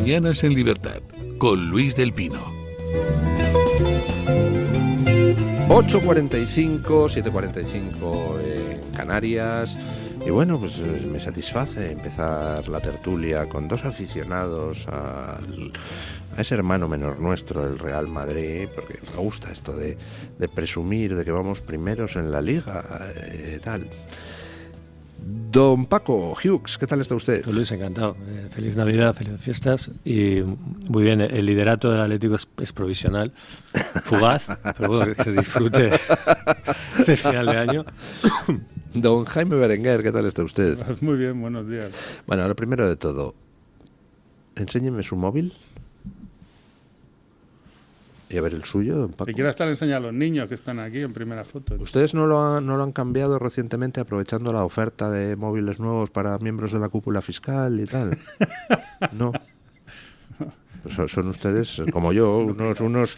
Mañanas en Libertad, con Luis del Pino. 8:45, 7:45 en Canarias. Y bueno, pues me satisface empezar la tertulia con dos aficionados a ese hermano menor nuestro, el Real Madrid, porque me gusta esto de presumir de que vamos primeros en la liga, tal. Don Paco Hughes, ¿qué tal está usted? Luis, encantado. Feliz Navidad, felices fiestas. Y muy bien, el liderato del Atlético es provisional, fugaz, pero bueno, que se disfrute este final de año. Don Jaime Berenguer, ¿qué tal está usted? Muy bien, buenos días. Bueno, lo primero de todo, enséñeme su móvil. Y a ver el suyo, don Paco. Si quiere estar, enseña a los niños que están aquí en primera foto. ¿Ustedes no lo han cambiado recientemente aprovechando la oferta de móviles nuevos para miembros de la cúpula fiscal y tal? No. Pues son ustedes, como yo, unos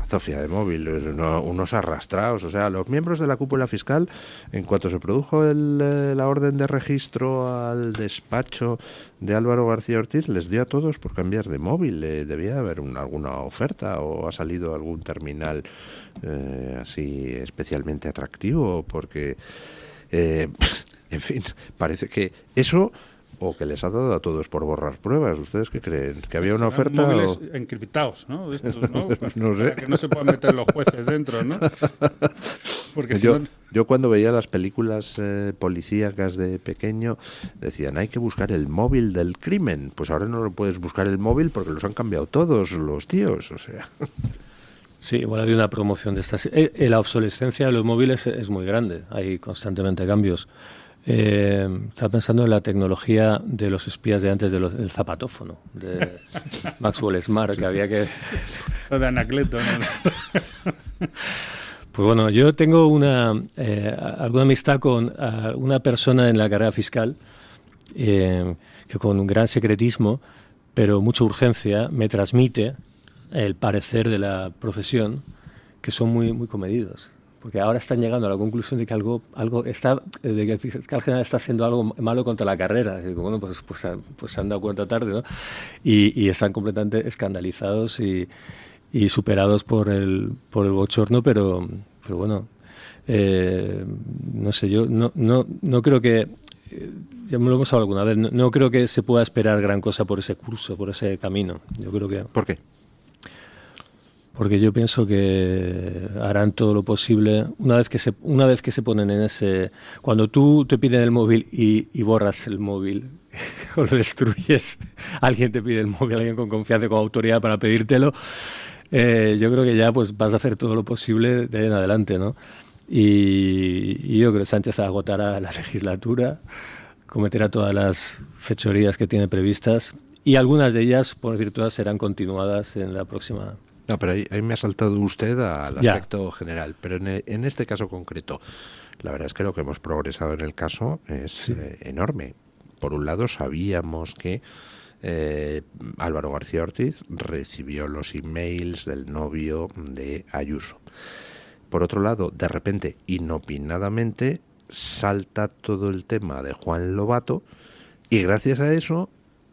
Sofía de móvil, unos arrastrados. O sea, los miembros de la cúpula fiscal, en cuanto se produjo la orden de registro al despacho de Álvaro García Ortiz, les dio a todos por cambiar de móvil. Debía haber alguna oferta o ha salido algún terminal así especialmente atractivo, porque, en fin, parece que eso... O que les ha dado a todos por borrar pruebas. ¿Ustedes qué creen? ¿Que había una oferta? Móviles encriptados, ¿no? Estos, ¿no? No sé. Para que no se puedan meter los jueces dentro, ¿no? Porque yo cuando veía las películas policíacas de pequeño, decían, hay que buscar el móvil del crimen. Pues ahora no lo puedes buscar el móvil porque los han cambiado todos los tíos, o sea... Sí, igual había una promoción de estas. La obsolescencia de los móviles es muy grande. Hay constantemente cambios. Estaba pensando en la tecnología de los espías de antes del zapatófono, de Maxwell Smart, que había que... de Anacleto, ¿no? Pues bueno, yo tengo alguna amistad con una persona en la carrera fiscal que con un gran secretismo, pero mucha urgencia, me transmite el parecer de la profesión, que son muy, muy comedidos. Porque ahora están llegando a la conclusión de que algo está, de que el fiscal general está haciendo algo malo contra la carrera. Y bueno, pues se han dado cuenta tarde, ¿no? Y están completamente escandalizados y superados por el bochorno, pero bueno, no sé, yo no creo que, ya me lo hemos hablado alguna vez, no creo que se pueda esperar gran cosa por ese curso, por ese camino. Yo creo que... ¿Por qué? Porque yo pienso que harán todo lo posible una vez que se ponen en ese... Cuando tú te piden el móvil y borras el móvil o lo destruyes, alguien te pide el móvil, alguien con confianza, con autoridad para pedírtelo, yo creo que ya pues vas a hacer todo lo posible de ahí en adelante, ¿no? Y yo creo que Sánchez agotará la legislatura, cometerá todas las fechorías que tiene previstas y algunas de ellas, por decir todas, serán continuadas en la próxima... No, pero ahí me ha saltado usted al aspecto general. Pero en este caso concreto, la verdad es que lo que hemos progresado en el caso es enorme. Por un lado, sabíamos que Álvaro García Ortiz recibió los emails del novio de Ayuso. Por otro lado, de repente, inopinadamente, salta todo el tema de Juan Lobato y gracias a eso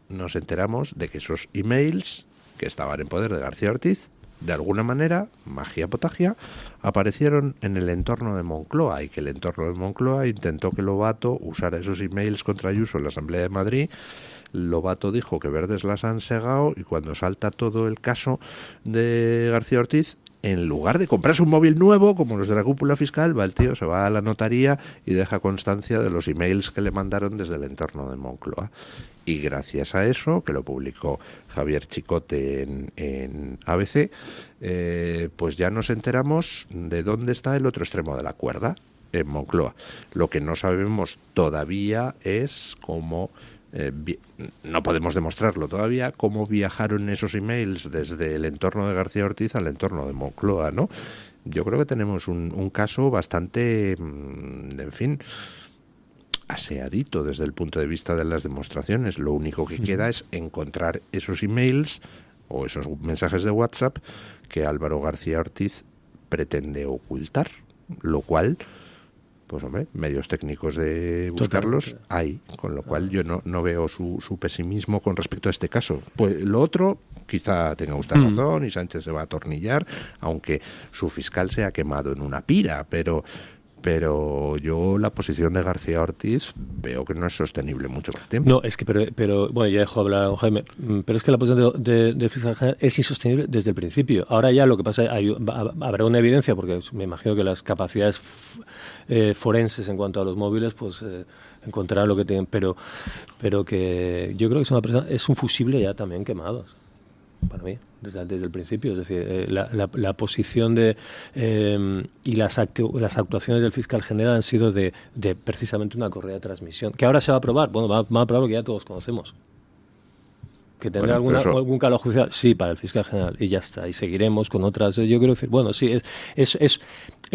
nos enteramos de que esos emails que estaban en poder de García Ortiz, de alguna manera, magia potagia, aparecieron en el entorno de Moncloa y que el entorno de Moncloa intentó que Lobato usara esos emails contra Ayuso en la Asamblea de Madrid. Lobato dijo que verdes las han segado y cuando salta todo el caso de García Ortiz, en lugar de comprarse un móvil nuevo, como los de la cúpula fiscal, va el tío, se va a la notaría y deja constancia de los emails que le mandaron desde el entorno de Moncloa. Y gracias a eso, que lo publicó Javier Chicote en ABC, pues ya nos enteramos de dónde está el otro extremo de la cuerda, en Moncloa. Lo que no sabemos todavía es cómo... no podemos demostrarlo todavía, cómo viajaron esos emails desde el entorno de García Ortiz al entorno de Moncloa, ¿no? Yo creo que tenemos un caso bastante, en fin, aseadito desde el punto de vista de las demostraciones. Lo único que queda es encontrar esos emails o esos mensajes de WhatsApp que Álvaro García Ortiz pretende ocultar, lo cual pues hombre, medios técnicos de buscarlos hay, con lo cual yo no veo su pesimismo con respecto a este caso. Pues lo otro, quizá tenga usted razón y Sánchez se va a atornillar, aunque su fiscal se ha quemado en una pira, pero yo la posición de García Ortiz veo que no es sostenible mucho más tiempo. No, es que, pero bueno, ya dejo hablar a Jaime, pero es que la posición de fiscal general es insostenible desde el principio. Ahora ya lo que pasa es habrá una evidencia, porque me imagino que las capacidades forenses en cuanto a los móviles, pues encontrarán lo que tienen, pero que yo creo que es un fusible ya también quemado, para mí, desde el principio. Es decir, la posición y las actuaciones del fiscal general han sido de precisamente una correa de transmisión, que ahora se va a aprobar. Bueno, va a aprobar lo que ya todos conocemos. Que tendrá algún calado judicial, sí, para el fiscal general, y ya está, y seguiremos con otras. Yo quiero decir, bueno, sí, es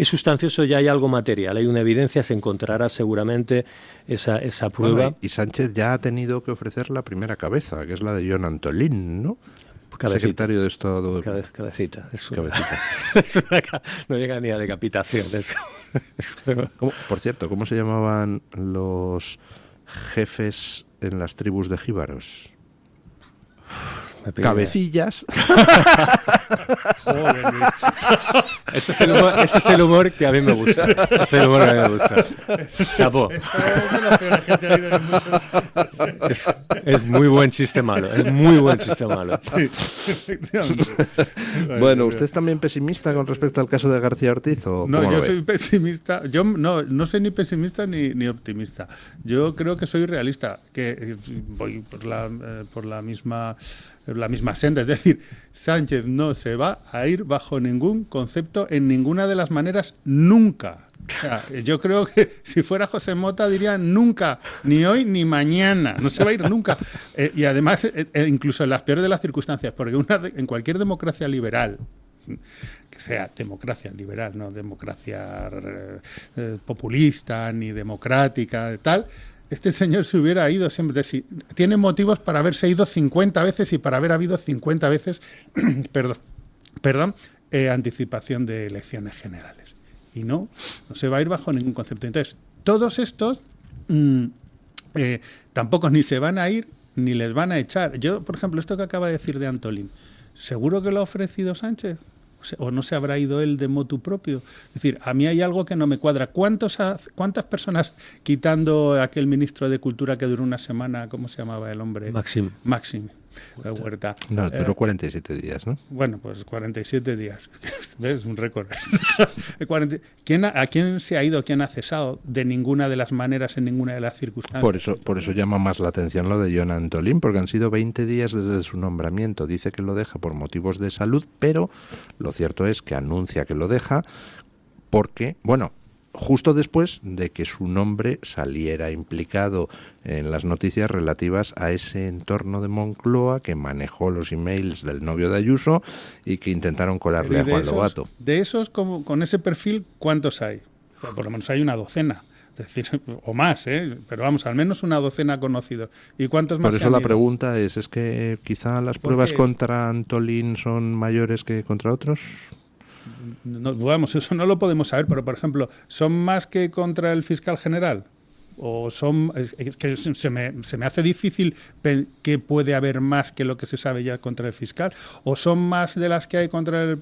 sustancioso, ya hay algo material, hay una evidencia, se encontrará seguramente esa prueba. Bueno, y Sánchez ya ha tenido que ofrecer la primera cabeza, que es la de John Antolín, ¿no? Cabecita. Secretario de Estado. Cabecita. Cabecita. No llega ni a decapitación. Por cierto, ¿cómo se llamaban los jefes en las tribus de jíbaros? Cabecillas. Joder, Ese es el humor que a mí me gusta. Ese es el humor que a mí me gusta. Chapo. Es muy buen chiste malo. Es muy buen chiste malo. Sí, Bueno, ¿usted es también pesimista con respecto al caso de García Ortiz? ¿O no, yo soy pesimista. Yo no soy ni pesimista ni optimista. Yo creo que soy realista, que voy por la misma senda. Es decir, Sánchez no se va a ir bajo ningún concepto, en ninguna de las maneras, nunca. O sea, yo creo que si fuera José Mota diría nunca, ni hoy ni mañana, no se va a ir nunca. Y además, incluso en las peores de las circunstancias, porque en cualquier democracia liberal, que sea democracia liberal, no democracia populista ni democrática, tal, este señor se hubiera ido siempre. Tiene motivos para haberse ido 50 veces y para haber habido 50 veces anticipación de elecciones generales. Y no se va a ir bajo ningún concepto. Entonces, todos estos tampoco ni se van a ir ni les van a echar. Yo, por ejemplo, esto que acaba de decir de Antolín, ¿seguro que lo ha ofrecido Sánchez? ¿O no se habrá ido él de motu propio? Es decir, a mí hay algo que no me cuadra. ¿Cuántas personas, quitando aquel ministro de Cultura que duró una semana, ¿cómo se llamaba el hombre? Máximo. Huerta. No, duró 47 días, ¿no? Bueno, pues 47 días. ¿Ves? Un récord. ¿A quién se ha ido? ¿Quién ha cesado? De ninguna de las maneras, en ninguna de las circunstancias. Por eso llama más la atención lo de John Antolín, porque han sido 20 días desde su nombramiento. Dice que lo deja por motivos de salud, pero lo cierto es que anuncia que lo deja porque, bueno, justo después de que su nombre saliera implicado en las noticias relativas a ese entorno de Moncloa que manejó los emails del novio de Ayuso y que intentaron colarle a Juan Lobato. De esos, con ese perfil, ¿cuántos hay? Por lo menos hay una docena. Es decir, o más, pero vamos, al menos una docena conocidos. ¿Y cuántos más? Por eso la pregunta es que quizá las pruebas contra Antolín son mayores que contra otros. No, vamos, eso no lo podemos saber, pero por ejemplo, ¿son más que contra el fiscal general? ¿O son? Es que se me hace difícil que puede haber más que lo que se sabe ya contra el fiscal. ¿O son más de las que hay contra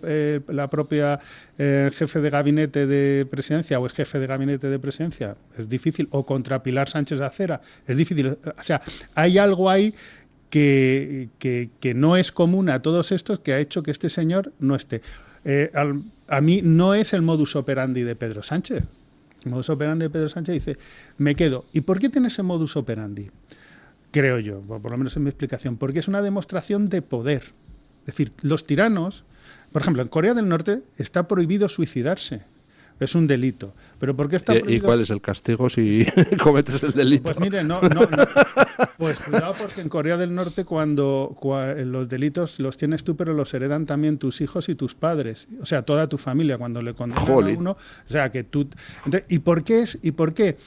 la propia jefe de gabinete de presidencia o ex jefe de gabinete de presidencia? Es difícil. ¿O contra Pilar Sánchez Acera? Es difícil. O sea, hay algo ahí que no es común a todos estos que ha hecho que este señor no esté. A mí no es el modus operandi de Pedro Sánchez. El modus operandi de Pedro Sánchez dice, me quedo. ¿Y por qué tiene ese modus operandi? Creo yo, por lo menos en mi explicación, porque es una demostración de poder. Es decir, los tiranos, por ejemplo, en Corea del Norte está prohibido suicidarse. Es un delito. ¿Pero por qué está prohibido? ¿Y cuál es el castigo si cometes el delito? Pues mire, no. Pues cuidado, porque en Corea del Norte cuando los delitos los tienes tú, pero los heredan también tus hijos y tus padres. O sea, toda tu familia cuando le condenan a uno. O sea, que tú... Entonces, ¿y por qué?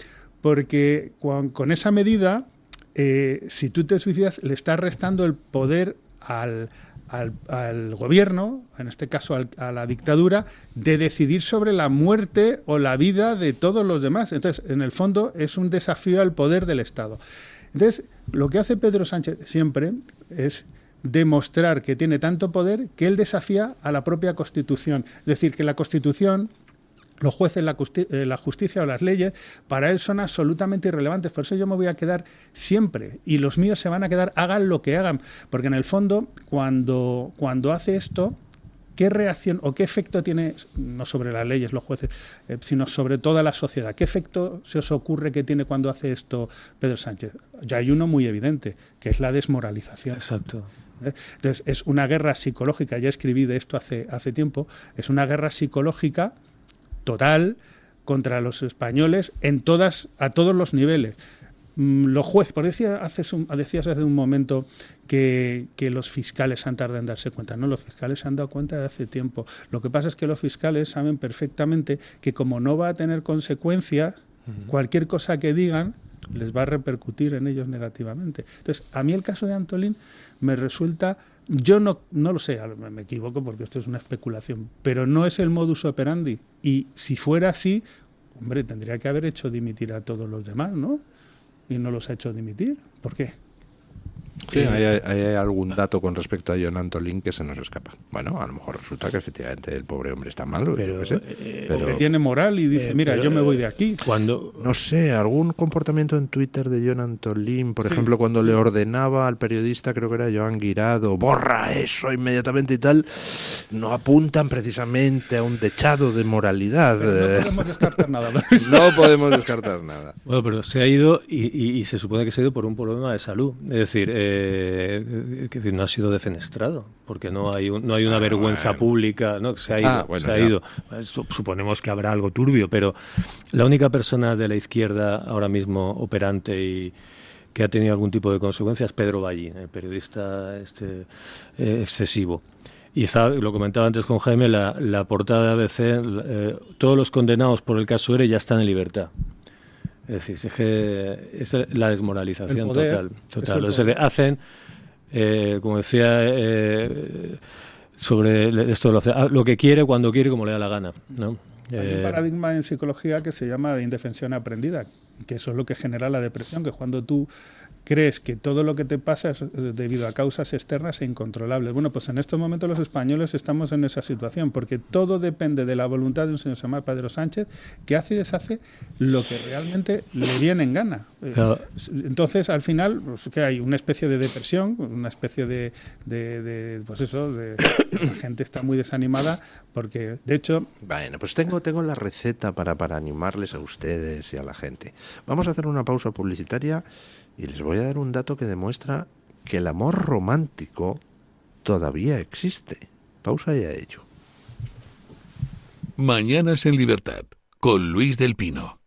Porque con esa medida, si tú te suicidas, le estás restando el poder al gobierno, en este caso a la dictadura, de decidir sobre la muerte o la vida de todos los demás. Entonces, en el fondo, es un desafío al poder del Estado. Entonces, lo que hace Pedro Sánchez siempre es demostrar que tiene tanto poder que él desafía a la propia Constitución. Es decir, que la Constitución, los jueces, la justicia o las leyes, para él son absolutamente irrelevantes. Por eso yo me voy a quedar siempre, y los míos se van a quedar, hagan lo que hagan. Porque en el fondo, cuando hace esto, ¿qué reacción o qué efecto tiene, no sobre las leyes, los jueces, sino sobre toda la sociedad? ¿Qué efecto se os ocurre que tiene cuando hace esto Pedro Sánchez? Ya hay uno muy evidente, que es la desmoralización. Exacto. Entonces, es una guerra psicológica, ya escribí de esto hace tiempo, es una guerra psicológica total contra los españoles a todos los niveles. Los jueces, decías hace un momento que los fiscales han tardado en darse cuenta. No, los fiscales se han dado cuenta de hace tiempo. Lo que pasa es que los fiscales saben perfectamente que como no va a tener consecuencias, cualquier cosa que digan les va a repercutir en ellos negativamente. Entonces, a mí el caso de Antolín me resulta... Yo no lo sé, me equivoco porque esto es una especulación, pero no es el modus operandi. Y si fuera así, hombre, tendría que haber hecho dimitir a todos los demás, ¿no? Y no los ha hecho dimitir. ¿Por qué? Sí, hay algún dato con respecto a John Antolín que se nos escapa. Bueno, a lo mejor resulta que efectivamente el pobre hombre está mal, pero que tiene moral y dice, mira, yo me voy de aquí. No sé, algún comportamiento en Twitter de John Antolín, por ejemplo, cuando le ordenaba al periodista, creo que era Joan Guirado, borra eso inmediatamente y tal, no apuntan precisamente a un dechado de moralidad. Pero no podemos descartar nada. No podemos descartar nada. Bueno, pero se ha ido y se supone que se ha ido por un problema de salud. Es decir, que no ha sido defenestrado, porque no hay una vergüenza pública, ¿no? Se ha ido. Suponemos que habrá algo turbio, pero la única persona de la izquierda ahora mismo operante y que ha tenido algún tipo de consecuencia es Pedro Ballín, el periodista excesivo. Y lo comentaba antes con Jaime, la portada de ABC, todos los condenados por el caso ERE ya están en libertad. Es decir, es la desmoralización total. Hacen, como decía, sobre esto lo que quiere, cuando quiere, como le da la gana, ¿no? Hay un paradigma en psicología que se llama de indefensión aprendida, que eso es lo que genera la depresión, que cuando tú crees que todo lo que te pasa es debido a causas externas e incontrolables. Bueno, pues en estos momentos los españoles estamos en esa situación, porque todo depende de la voluntad de un señor llamado Pedro Sánchez, que hace y deshace lo que realmente le viene en gana. Entonces, al final, pues, que hay una especie de depresión, una especie de la gente está muy desanimada, porque, de hecho... Bueno, pues tengo la receta para animarles a ustedes y a la gente. Vamos a hacer una pausa publicitaria y les voy a dar un dato que demuestra que el amor romántico todavía existe. Pausa y a ello. Mañanas en Libertad, con Luis del Pino.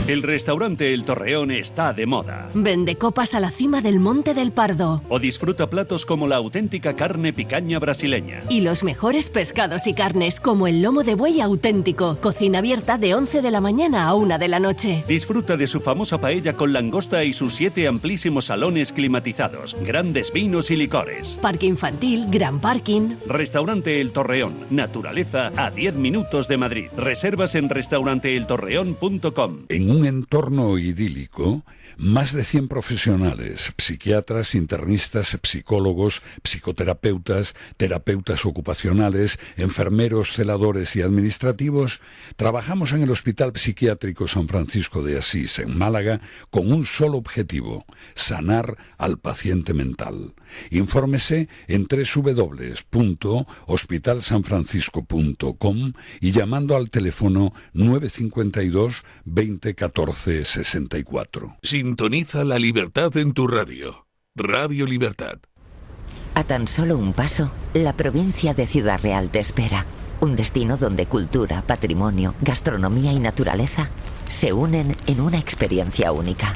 El restaurante El Torreón está de moda. Vende copas a la cima del Monte del Pardo. O disfruta platos como la auténtica carne picaña brasileña. Y los mejores pescados y carnes, como el lomo de buey auténtico. Cocina abierta de 11 de la mañana a 1 de la noche. Disfruta de su famosa paella con langosta y sus 7 amplísimos salones climatizados, grandes vinos y licores. Parque infantil, gran parking. Restaurante El Torreón. Naturaleza a 10 minutos de Madrid. Reservas en restauranteeltorreón.com. En un entorno idílico, más de 100 profesionales, psiquiatras, internistas, psicólogos, psicoterapeutas, terapeutas ocupacionales, enfermeros, celadores y administrativos, trabajamos en el Hospital Psiquiátrico San Francisco de Asís, en Málaga, con un solo objetivo: sanar al paciente mental. Infórmese en www.hospitalsanfrancisco.com y llamando al teléfono 952 20 14 64. Sintoniza la libertad en tu radio. Radio Libertad. A tan solo un paso, la provincia de Ciudad Real te espera. Un destino donde cultura, patrimonio, gastronomía y naturaleza se unen en una experiencia única.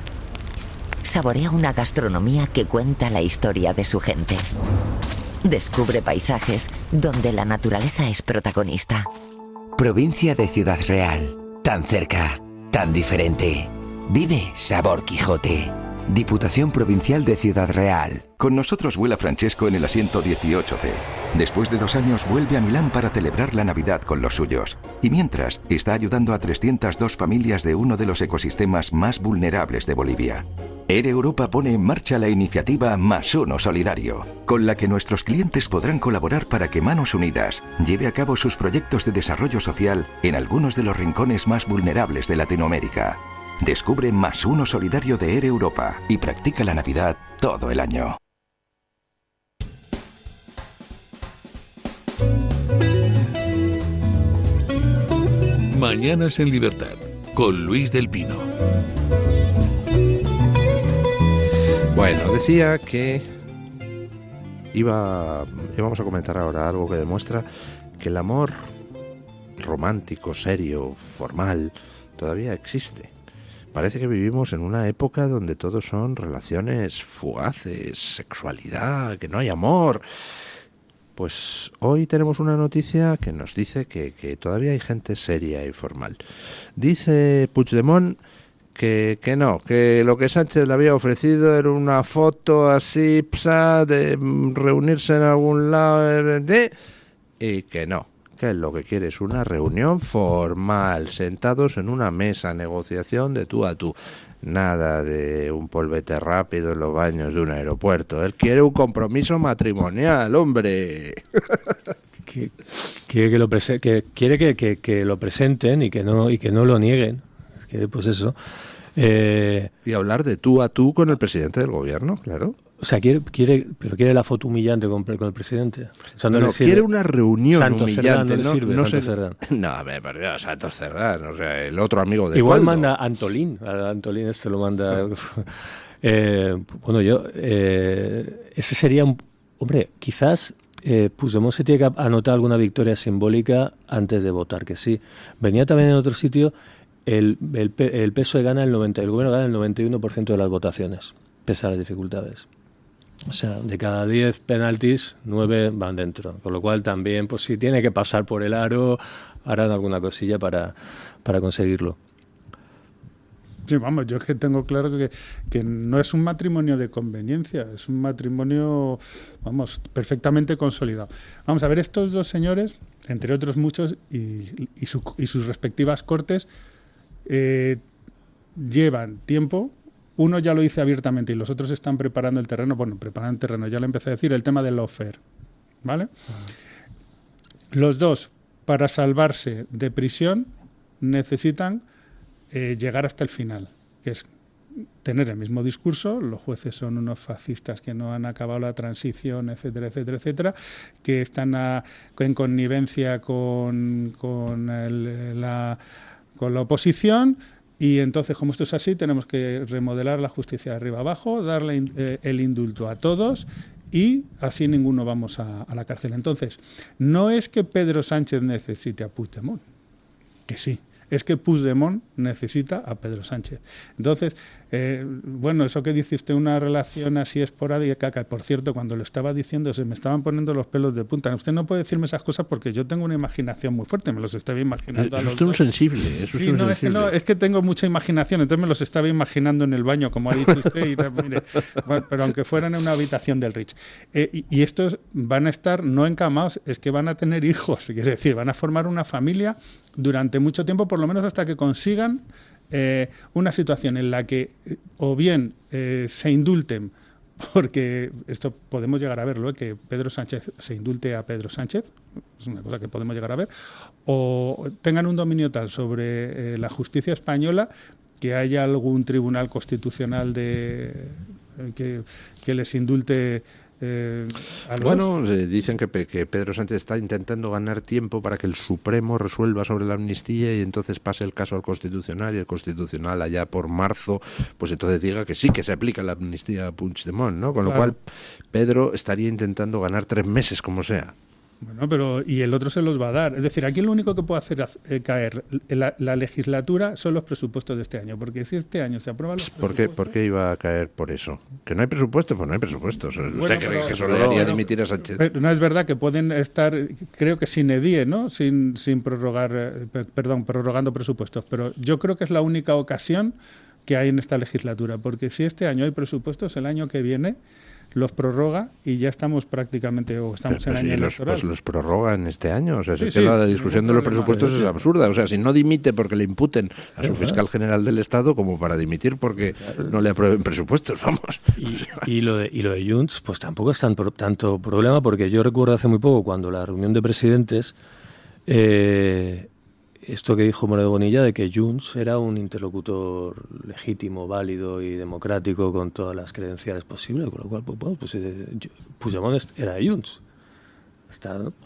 Saborea una gastronomía que cuenta la historia de su gente. Descubre paisajes donde la naturaleza es protagonista. Provincia de Ciudad Real, tan cerca, tan diferente. Vive Sabor Quijote. Diputación Provincial de Ciudad Real. Con nosotros vuela Francesco en el asiento 18C. Después de 2 años vuelve a Milán para celebrar la Navidad con los suyos. Y mientras, está ayudando a 302 familias de uno de los ecosistemas más vulnerables de Bolivia. Air Europa pone en marcha la iniciativa Más Uno Solidario, con la que nuestros clientes podrán colaborar para que Manos Unidas lleve a cabo sus proyectos de desarrollo social en algunos de los rincones más vulnerables de Latinoamérica. Descubre Más Uno Solidario de Air Europa y practica la Navidad todo el año. Mañanas en Libertad, con Luis del Pino. Bueno, decía que íbamos a comentar ahora algo que demuestra que el amor romántico, serio, formal, todavía existe. Parece que vivimos en una época donde todo son relaciones fugaces, sexualidad, que no hay amor. Pues hoy tenemos una noticia que nos dice que todavía hay gente seria y formal. Dice Puigdemont que no, que lo que Sánchez le había ofrecido era una foto así, de reunirse en algún lado, y que no, que lo que quiere es una reunión formal, sentados en una mesa, negociación de tú a tú. Nada de un polvete rápido en los baños de un aeropuerto. Él quiere un compromiso matrimonial, hombre. Quiere que lo presenten y que no lo nieguen. Que, pues eso. Y hablar de tú a tú con el presidente del gobierno, claro. O sea, quiere la foto humillante con el presidente. O sea, no quiere una reunión Santos humillante. Cerdán, no le sirve, no Santos Cerdán. No, me perdió Santos Cerdán, o sea, el otro amigo de Igual Coldo. manda Antolín. A Antolín este lo manda. Bueno, ese sería un... Hombre, quizás Puigdemont se tiene que anotar alguna victoria simbólica antes de votar, que sí. Venía también en otro sitio, el PSOE gana el gobierno gana el 91% de las votaciones, pese a las dificultades. O sea, de cada 10 penaltis, 9 van dentro. Con lo cual también, pues si tiene que pasar por el aro, harán alguna cosilla para conseguirlo. Sí, vamos, yo es que tengo claro que no es un matrimonio de conveniencia, es un matrimonio, vamos, perfectamente consolidado. Vamos a ver, estos dos señores, entre otros muchos, y sus respectivas cortes, llevan tiempo. Uno ya lo dice abiertamente y los otros están preparando el terreno. Bueno, preparando el terreno, ya lo empecé a decir, el tema del lawfare, ¿vale? Los dos, para salvarse de prisión, necesitan llegar hasta el final, que es tener el mismo discurso. Los jueces son unos fascistas que no han acabado la transición, etcétera, etcétera, etcétera, que están en connivencia con la oposición. Y entonces, como esto es así, tenemos que remodelar la justicia de arriba abajo, darle el indulto a todos y así ninguno vamos a la cárcel. Entonces, no es que Pedro Sánchez necesite a Puigdemont, que sí, es que Puigdemont necesita a Pedro Sánchez. Entonces, bueno, eso que dice usted, una relación así esporádica, que por cierto, cuando lo estaba diciendo se me estaban poniendo los pelos de punta. Usted no puede decirme esas cosas porque yo tengo una imaginación muy fuerte, me los estaba imaginando. Es usted un sensible. Sí, no, es que tengo mucha imaginación, entonces me los estaba imaginando en el baño, como ha dicho usted, mire, bueno, pero aunque fueran en una habitación del Rich. Y estos van a estar no encamados, es que van a tener hijos, quiere decir, van a formar una familia durante mucho tiempo, por lo menos hasta que consigan una situación en la que o bien se indulten, porque esto podemos llegar a verlo, que Pedro Sánchez se indulte a Pedro Sánchez, es una cosa que podemos llegar a ver, o tengan un dominio tal sobre la justicia española que haya algún tribunal constitucional que les indulte. Bueno, dicen que Pedro Sánchez está intentando ganar tiempo para que el Supremo resuelva sobre la amnistía y entonces pase el caso al Constitucional y el Constitucional allá por marzo, pues entonces diga que sí que se aplica la amnistía a Puigdemont, ¿no? Con lo cual Pedro estaría intentando ganar 3 meses como sea. Bueno, pero y el otro se los va a dar. Es decir, aquí lo único que puede hacer caer la legislatura son los presupuestos de este año, porque si este año se aprueban los presupuestos... ¿Por qué iba a caer por eso? ¿Que no hay presupuestos? Pues no hay presupuestos. ¿Usted cree que eso le haría dimitir a Sánchez? No es verdad que pueden estar, creo que sin edie, ¿no? Sin prorrogar, prorrogando presupuestos, pero yo creo que es la única ocasión que hay en esta legislatura, porque si este año hay presupuestos, el año que viene los prorroga y ya estamos prácticamente, o estamos en el año electoral. Pues los prorroga en este año. O sea, Sí, es que la discusión de los presupuestos es sí. absurda. O sea, si no dimite porque le imputen a su fiscal general del Estado, como para dimitir porque no le aprueben presupuestos, vamos. Y lo de Junts, pues tampoco es tanto problema, porque yo recuerdo hace muy poco, cuando la reunión de presidentes, esto que dijo Moreno Bonilla de que Junts era un interlocutor legítimo, válido y democrático con todas las credenciales posibles, con lo cual, pues Puigdemont era de Junts.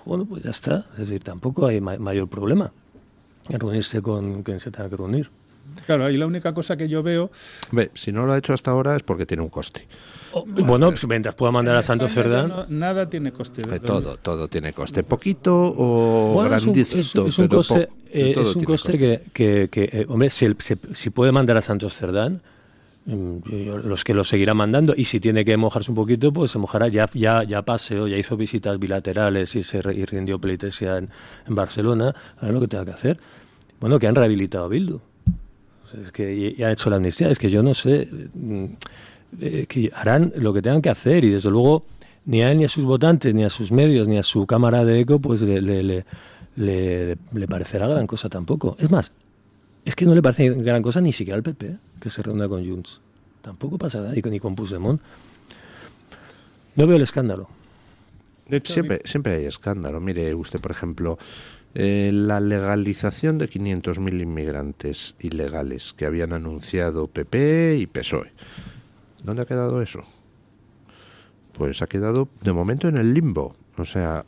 Bueno, pues ya está. Es decir, tampoco hay mayor problema en reunirse con quien se tenga que reunir. Claro, ahí la única cosa que yo veo... Si no lo ha hecho hasta ahora es porque tiene un coste. Bueno, pues mientras pueda mandar a Santos Cerdán... nada tiene coste. Todo tiene coste. Poquito o grandecito. Es un coste, que hombre, si puede mandar a Santos Cerdán, los que lo seguirán mandando, y si tiene que mojarse un poquito, pues se mojará. Ya paseó, ya hizo visitas bilaterales y rindió pleitesía en Barcelona. Ahora lo que tenga que hacer. Bueno, que han rehabilitado a Bildu. Es que ya han hecho la amnistía. Es que yo no sé... que harán lo que tengan que hacer, y desde luego ni a él, ni a sus votantes, ni a sus medios, ni a su cámara de eco pues le parecerá gran cosa tampoco. Es más, es que no le parece gran cosa ni siquiera al PP, que se reúna con Junts. Tampoco pasa nada, ni con Puigdemont. No veo el escándalo. De hecho, siempre hay escándalo. Mire usted, por ejemplo, la legalización de 500.000 inmigrantes ilegales que habían anunciado PP y PSOE. ¿Dónde ha quedado eso? Pues ha quedado de momento en el limbo. O sea,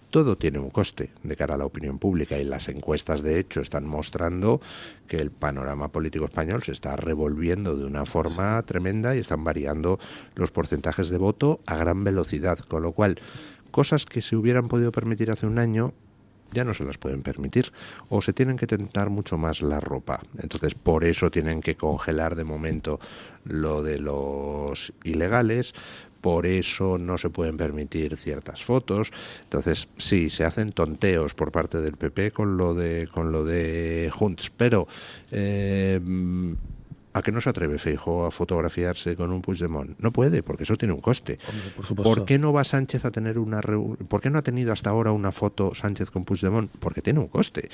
todo tiene un coste de cara a la opinión pública, y las encuestas de hecho están mostrando que el panorama político español se está revolviendo de una forma tremenda y están variando los porcentajes de voto a gran velocidad, con lo cual cosas que se hubieran podido permitir hace un año ya no se las pueden permitir, o se tienen que tentar mucho más la ropa. Entonces, por eso tienen que congelar de momento lo de los ilegales, por eso no se pueden permitir ciertas fotos. Entonces, sí, se hacen tonteos por parte del PP con lo de Junts, pero ¿a qué no se atreve Feijóo a fotografiarse con un Puigdemont? No puede, porque eso tiene un coste. Hombre, por supuesto. ¿Por qué no va Sánchez a tener una reunión? ¿Por qué no ha tenido hasta ahora una foto Sánchez con Puigdemont? Porque tiene un coste.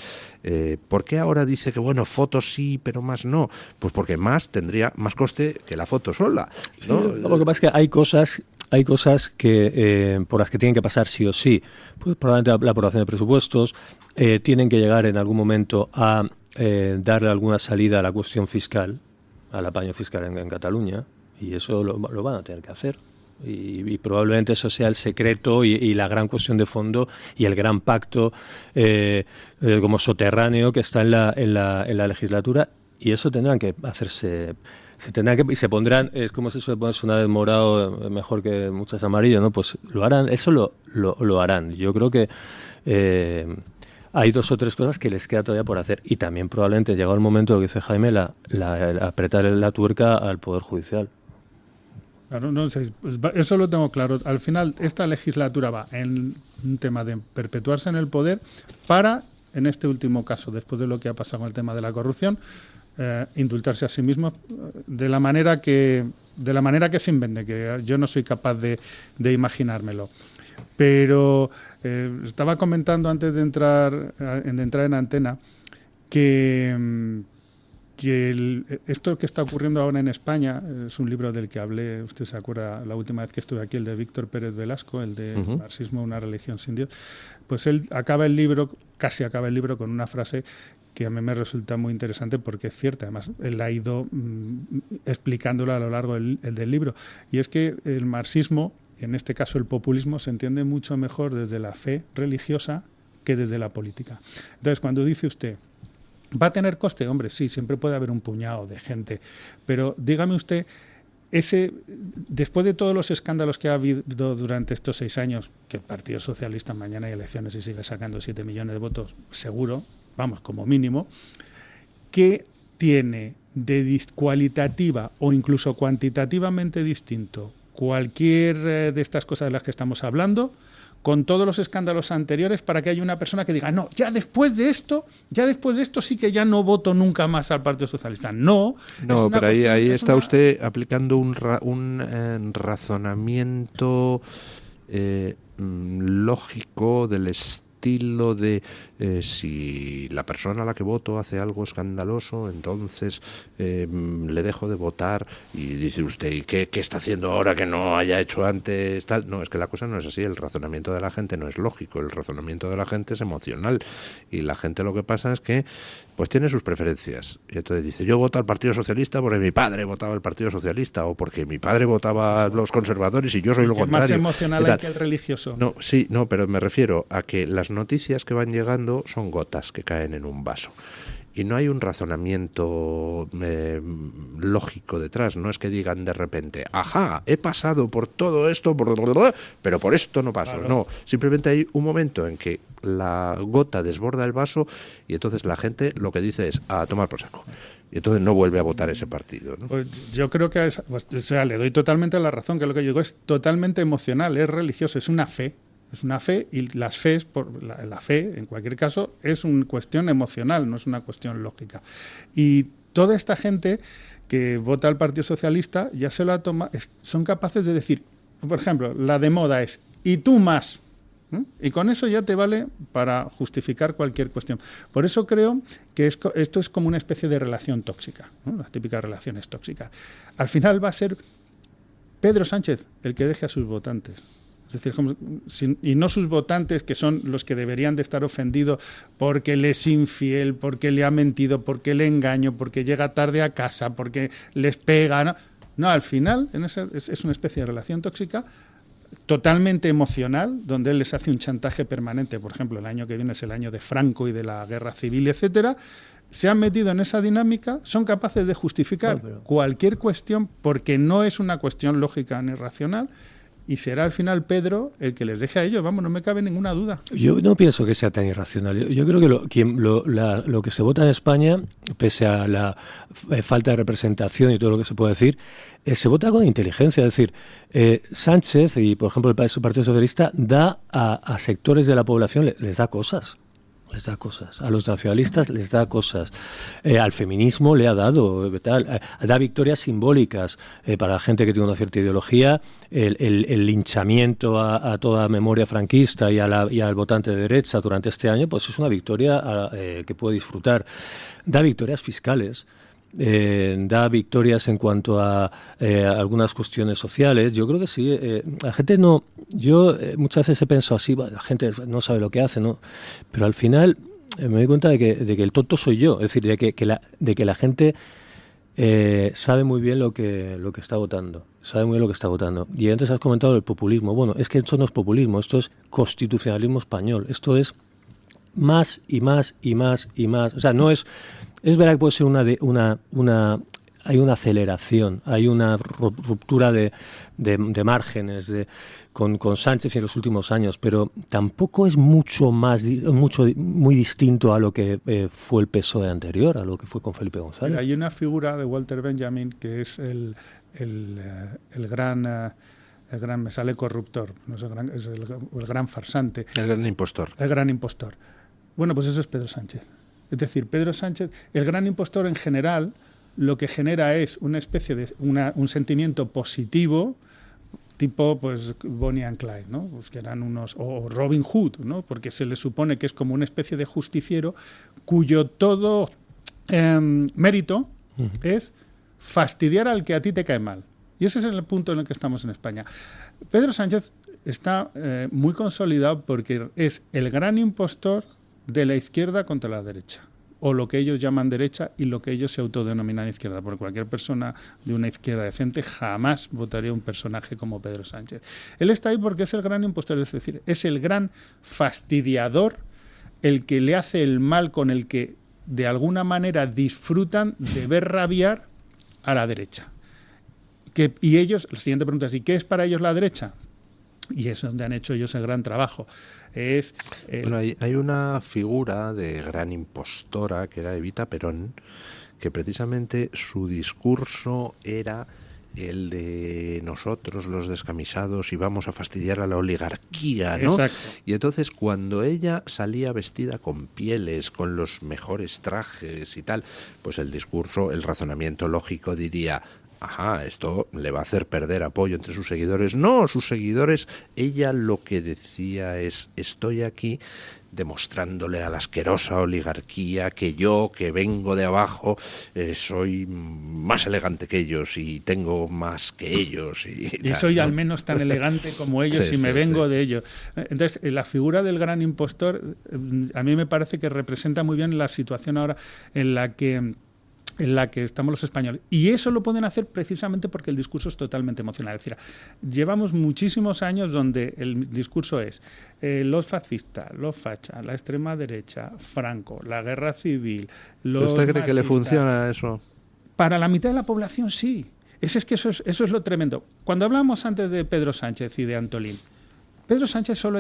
¿Por qué ahora dice que, bueno, fotos sí, pero más no? Pues porque más tendría más coste que la foto sola, ¿no? Sí, lo que pasa es que hay cosas que por las que tienen que pasar sí o sí. Pues probablemente la aprobación de presupuestos, tienen que llegar en algún momento a darle alguna salida a la cuestión fiscal, al apaño fiscal en Cataluña, y eso lo van a tener que hacer. Y probablemente eso sea el secreto y la gran cuestión de fondo y el gran pacto como soterráneo que está en la legislatura, y eso tendrán que hacerse. Se pondrán, es como si eso de ponerse una vez morado mejor que muchas amarillo, ¿no? Pues lo harán, eso lo harán. Yo creo que hay 2 o 3 cosas que les queda todavía por hacer, y también probablemente llegado el momento, lo que dice Jaime, apretar la tuerca al Poder Judicial. Claro, no sé, pues eso lo tengo claro. Al final, esta legislatura va en un tema de perpetuarse en el poder para, en este último caso, después de lo que ha pasado con el tema de la corrupción, indultarse a sí mismo de la manera que se invente, que yo no soy capaz de imaginármelo. Pero estaba comentando antes de entrar en antena que esto que está ocurriendo ahora en España es un libro del que hablé, usted se acuerda la última vez que estuve aquí, el de Víctor Pérez Velasco, el de Marxismo, una religión sin Dios. Pues él casi acaba el libro con una frase que a mí me resulta muy interesante porque es cierta. Además, él ha ido explicándola a lo largo del libro. Y es que el marxismo, en este caso el populismo, se entiende mucho mejor desde la fe religiosa que desde la política. Entonces, cuando dice usted, ¿va a tener coste? Hombre, sí, siempre puede haber un puñado de gente. Pero dígame usted, después de todos los escándalos que ha habido durante estos 6 años, que el Partido Socialista mañana hay elecciones y sigue sacando 7 millones de votos, seguro, vamos, como mínimo, ¿qué tiene de cualitativa o incluso cuantitativamente distinto cualquier de estas cosas de las que estamos hablando con todos los escándalos anteriores para que haya una persona que diga, no, ya después de esto sí que ya no voto nunca más al Partido Socialista. No, pero ahí está usted aplicando un razonamiento lógico del estilo de si la persona a la que voto hace algo escandaloso, entonces le dejo de votar. Y dice usted, ¿y qué está haciendo ahora que no haya hecho antes tal? No, es que la cosa no es así. El razonamiento de la gente no es lógico, el razonamiento de la gente es emocional, y la gente lo que pasa es que pues tiene sus preferencias, y entonces dice, yo voto al Partido Socialista porque mi padre votaba al Partido Socialista, o porque mi padre votaba a los conservadores y yo soy lo contrario. Es más emocional hay que el religioso. No, pero me refiero a que las noticias que van llegando son gotas que caen en un vaso. Y no hay un razonamiento lógico detrás. No es que digan de repente, ajá, he pasado por todo esto, pero por esto no paso. Claro. No, simplemente hay un momento en que la gota desborda el vaso y entonces la gente lo que dice es a tomar por saco. Y entonces no vuelve a votar ese partido, ¿no? Pues yo creo que le doy totalmente la razón, que lo que yo digo es totalmente emocional, es religioso, es una fe. Es una fe, y las fees, la fe, en cualquier caso, es una cuestión emocional, no es una cuestión lógica. Y toda esta gente que vota al Partido Socialista ya se la toma, son capaces de decir, por ejemplo, la de moda es, y tú más. Y con eso ya te vale para justificar cualquier cuestión. Por eso creo que esto es como una especie de relación tóxica, ¿no? Las típicas relaciones tóxicas. Al final va a ser Pedro Sánchez el que deje a sus votantes. Es decir, y no sus votantes, que son los que deberían de estar ofendidos porque le es infiel, porque le ha mentido, porque le engaño, porque llega tarde a casa, porque les pega. No, al final es una especie de relación tóxica totalmente emocional, donde él les hace un chantaje permanente. Por ejemplo, el año que viene es el año de Franco y de la guerra civil, etcétera. Se han metido en esa dinámica, son capaces de justificar cualquier cuestión porque no es una cuestión lógica ni racional. Y será al final Pedro el que les deje a ellos, vamos, no me cabe ninguna duda. Yo no pienso que sea tan irracional. Yo creo que lo que se vota en España, pese a la falta de representación y todo lo que se puede decir, se vota con inteligencia. Es decir, Sánchez y, por ejemplo, el Partido Socialista da a sectores de la población, les da cosas. Les da cosas. A los nacionalistas les da cosas. Al feminismo le ha dado, da victorias simbólicas para la gente que tiene una cierta ideología. El linchamiento a toda memoria franquista y al votante de derecha durante este año, pues es una victoria que puede disfrutar. Da victorias fiscales. Da victorias en cuanto a algunas cuestiones sociales. Yo creo que sí. La gente no... Yo muchas veces he pensado así, la gente no sabe lo que hace, ¿no? Pero al final me doy cuenta de que el tonto soy yo. Es decir, de que la gente sabe muy bien lo que está votando. Sabe muy bien lo que está votando. Y antes has comentado el populismo. Bueno, es que esto no es populismo, esto es constitucionalismo español. Esto es más y más y más y más. O sea, no es... Es verdad que puede ser hay una aceleración, hay una ruptura de márgenes con Sánchez en los últimos años, pero tampoco es muy distinto a lo que fue el PSOE anterior, a lo que fue con Felipe González. Hay una figura de Walter Benjamin que es el gran, me sale corruptor, no es el gran farsante. El gran impostor. El gran impostor. Bueno, pues eso es Pedro Sánchez. Es decir, Pedro Sánchez, el gran impostor en general, lo que genera es una especie de un sentimiento positivo, tipo pues Bonnie and Clyde, ¿no? Pues que eran o Robin Hood, ¿no? Porque se le supone que es como una especie de justiciero cuyo todo mérito es fastidiar al que a ti te cae mal. Y ese es el punto en el que estamos en España. Pedro Sánchez está muy consolidado porque es el gran impostor de la izquierda contra la derecha, o lo que ellos llaman derecha y lo que ellos se autodenominan izquierda, porque cualquier persona de una izquierda decente jamás votaría un personaje como Pedro Sánchez. Él está ahí porque es el gran impostor, es decir, es el gran fastidiador, el que le hace el mal, con el que de alguna manera disfrutan de ver rabiar a la derecha. Y ellos, la siguiente pregunta es, ¿y qué es para ellos la derecha? Y es donde han hecho ellos el gran trabajo. Bueno, hay una figura de gran impostora que era Evita Perón, que precisamente su discurso era el de nosotros los descamisados íbamos a fastidiar a la oligarquía, ¿no? Exacto. Y entonces cuando ella salía vestida con pieles, con los mejores trajes y tal, pues el discurso, el razonamiento lógico diría: ajá, esto le va a hacer perder apoyo entre sus seguidores. No, sus seguidores, ella lo que decía es: estoy aquí demostrándole a la asquerosa oligarquía que yo, que vengo de abajo, soy más elegante que ellos y tengo más que ellos. Y soy ¿no? al menos tan elegante como ellos Sí, y me sí, vengo sí. de ellos. Entonces, la figura del gran impostor a mí me parece que representa muy bien la situación ahora en la que estamos los españoles. Y eso lo pueden hacer precisamente porque el discurso es totalmente emocional. Es decir, llevamos muchísimos años donde el discurso es los fascistas, los fachas, la extrema derecha, Franco, la guerra civil, los ¿Usted cree que le machistas. funciona eso? Para la mitad de la población sí. Es que eso es lo tremendo. Cuando hablamos antes de Pedro Sánchez y de Antolín, Pedro Sánchez solo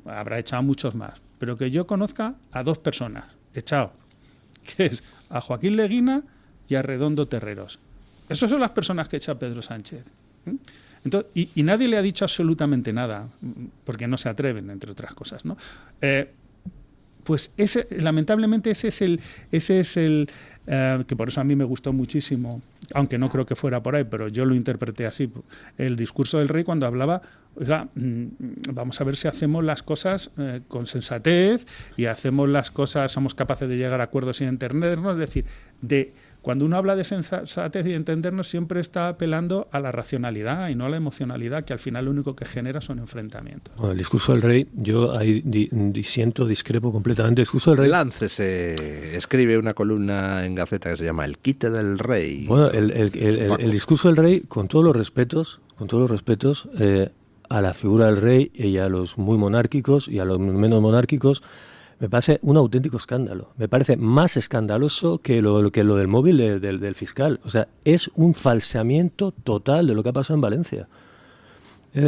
habrá echado muchos más, pero que yo conozca a 2 personas, que es a Joaquín Leguina y a Redondo Terreros. Esas son las personas que echa Pedro Sánchez. Entonces, y nadie le ha dicho absolutamente nada, porque no se atreven, entre otras cosas, ¿no? Pues lamentablemente ese es el que por eso a mí me gustó muchísimo, aunque no creo que fuera por ahí, pero yo lo interpreté así, el discurso del rey cuando hablaba: oiga, vamos a ver si hacemos las cosas con sensatez y hacemos las cosas, somos capaces de llegar a acuerdos y entendernos. Es decir, cuando uno habla de sensatez y de entendernos, siempre está apelando a la racionalidad y no a la emocionalidad, que al final lo único que genera son enfrentamientos. Bueno, el discurso del rey, yo ahí discrepo completamente. El discurso del rey... Láncese, escribe una columna en Gaceta que se llama El quite del rey. Bueno, el discurso del rey, con todos los respetos, a la figura del rey y a los muy monárquicos y a los menos monárquicos, me parece un auténtico escándalo. Me parece más escandaloso que lo del móvil del fiscal. O sea, es un falseamiento total de lo que ha pasado en Valencia.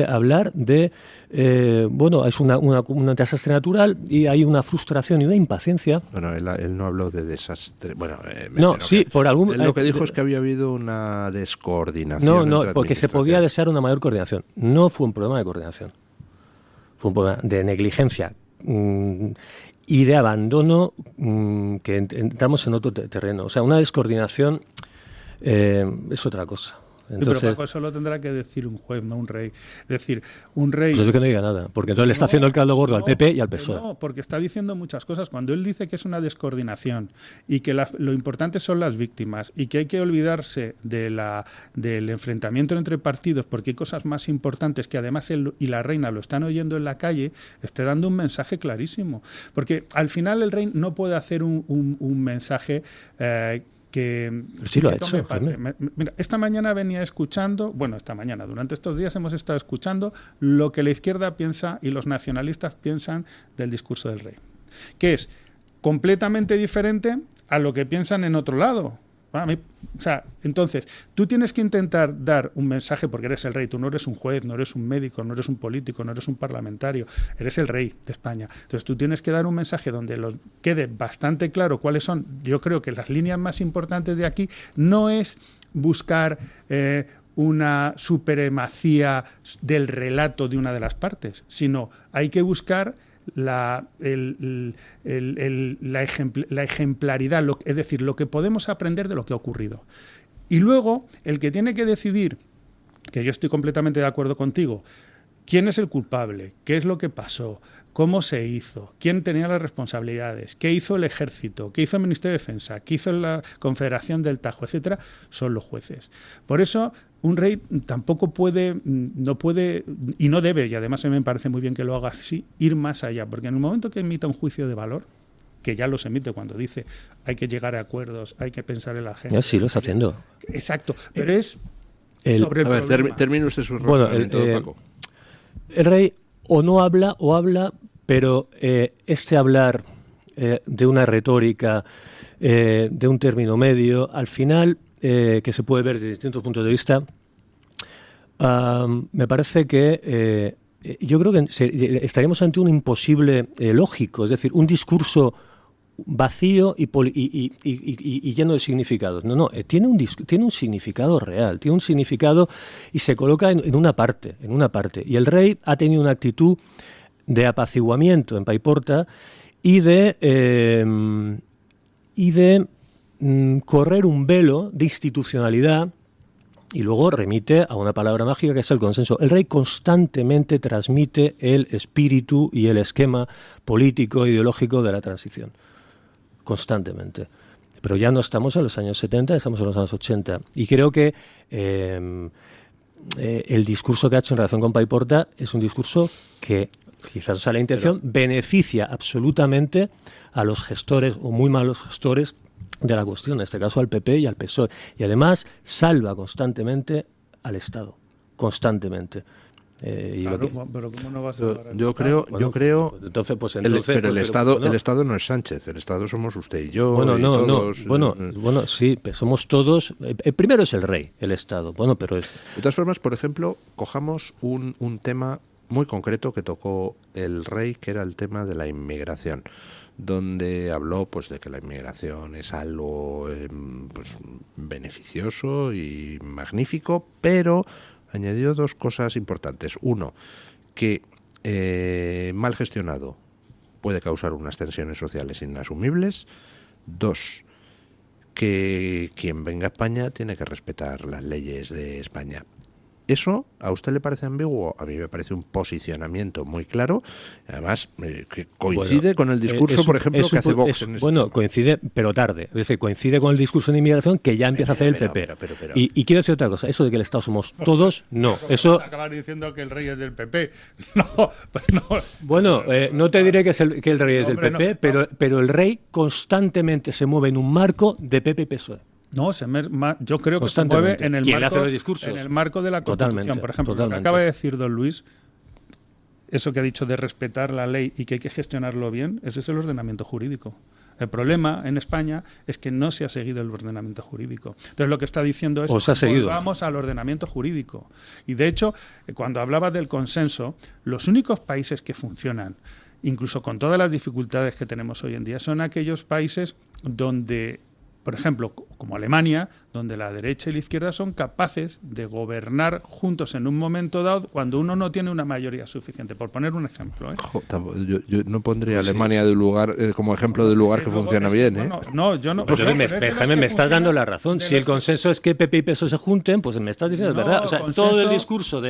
Hablar de, es un desastre natural y hay una frustración y una impaciencia. Bueno, él no habló de desastre. Bueno, no, sí, por algún... Lo que dijo es que había habido una descoordinación. No, porque se podía desear una mayor coordinación. No fue un problema de coordinación. Fue un problema de negligencia y de abandono, que entramos en otro terreno. O sea, una descoordinación es otra cosa. Entonces, pero Paco, eso lo tendrá que decir un juez, no un rey. Es decir, un rey... Pues es que no diga nada, porque entonces le está haciendo el caldo gordo al PP y al PSOE. No, porque está diciendo muchas cosas. Cuando él dice que es una descoordinación y que lo importante son las víctimas y que hay que olvidarse del enfrentamiento entre partidos porque hay cosas más importantes que además él y la reina lo están oyendo en la calle, está dando un mensaje clarísimo. Porque al final el rey no puede hacer un mensaje... que sí lo ha hecho. Mira, esta mañana venía escuchando, durante estos días hemos estado escuchando lo que la izquierda piensa y los nacionalistas piensan del discurso del rey, que es completamente diferente a lo que piensan en otro lado. Entonces, tú tienes que intentar dar un mensaje porque eres el rey, tú no eres un juez, no eres un médico, no eres un político, no eres un parlamentario, eres el rey de España. Entonces tú tienes que dar un mensaje donde quede bastante claro cuáles son, yo creo que las líneas más importantes de aquí no es buscar una supremacía del relato de una de las partes, sino hay que buscar la ejemplaridad, es decir, lo que podemos aprender de lo que ha ocurrido. Y luego, el que tiene que decidir, que yo estoy completamente de acuerdo contigo, quién es el culpable, qué es lo que pasó, cómo se hizo, quién tenía las responsabilidades, qué hizo el Ejército, qué hizo el Ministerio de Defensa, qué hizo la Confederación del Tajo, etcétera, son los jueces. Por eso, un rey tampoco no puede, y no debe, y además a mí me parece muy bien que lo haga así, ir más allá, porque en el momento que emita un juicio de valor, que ya los emite cuando dice hay que llegar a acuerdos, hay que pensar en la gente. Sí, lo está haciendo. Exacto, pero es sobre el problema. Termine usted su razonamiento, Paco. El rey o no habla o habla, pero este hablar de una retórica, de un término medio, al final, que se puede ver desde distintos puntos de vista, me parece que yo creo que estaríamos ante un imposible lógico, es decir, un discurso vacío y lleno de significados. No, tiene un significado real, tiene un significado y se coloca en una parte. Y el rey ha tenido una actitud de apaciguamiento en Paiporta y de correr un velo de institucionalidad, y luego remite a una palabra mágica que es el consenso. El rey constantemente transmite el espíritu y el esquema político e ideológico de la transición. Constantemente. Pero ya no estamos en los años 70, estamos en los años 80. Y creo que el discurso que ha hecho en relación con Paiporta es un discurso que, quizás sea la intención, beneficia absolutamente a los gestores o muy malos gestores de la cuestión, en este caso al PP y al PSOE. Y además salva constantemente al Estado. Constantemente. Claro, pero ¿cómo no va a salvar? Yo creo. Entonces, pero el Estado no es Sánchez, el Estado somos usted y yo. Bueno, sí, pero somos todos. El primero es el rey, el Estado. Bueno, pero es. De todas formas, por ejemplo, cojamos un tema muy concreto que tocó el rey, que era el tema de la inmigración, donde habló pues de que la inmigración es algo pues beneficioso y magnífico, pero añadió dos cosas importantes. Uno, que mal gestionado puede causar unas tensiones sociales inasumibles. Dos, que quien venga a España tiene que respetar las leyes de España. ¿Eso a usted le parece ambiguo? A mí me parece un posicionamiento muy claro, además que coincide con el discurso, por ejemplo, que hace Vox. Coincide, pero tarde. Es decir, coincide con el discurso de inmigración que ya empieza a hacer el PP. Pero. Y quiero decir otra cosa, eso de que el Estado somos todos, no. Eso acabar diciendo que el rey es del PP. Bueno, no te diré que el rey es del PP, pero el rey constantemente se mueve en un marco de PP y PSOE. No, yo creo que se mueve en el marco de la Constitución. Totalmente, por ejemplo, lo que acaba de decir don Luis, eso que ha dicho de respetar la ley y que hay que gestionarlo bien, ese es el ordenamiento jurídico. El problema en España es que no se ha seguido el ordenamiento jurídico. Entonces lo que está diciendo es que vamos al ordenamiento jurídico. Y de hecho, cuando hablaba del consenso, los únicos países que funcionan, incluso con todas las dificultades que tenemos hoy en día, son aquellos países donde, por ejemplo, como Alemania, donde la derecha y la izquierda son capaces de gobernar juntos en un momento dado cuando uno no tiene una mayoría suficiente. Por poner un ejemplo. Yo no pondría Alemania de lugar como ejemplo de lugar que funciona bien. No, yo no. Jaime, me estás dando la razón. Si el consenso es que PP y PSOE se junten, pues me estás diciendo es verdad. O sea, todo el discurso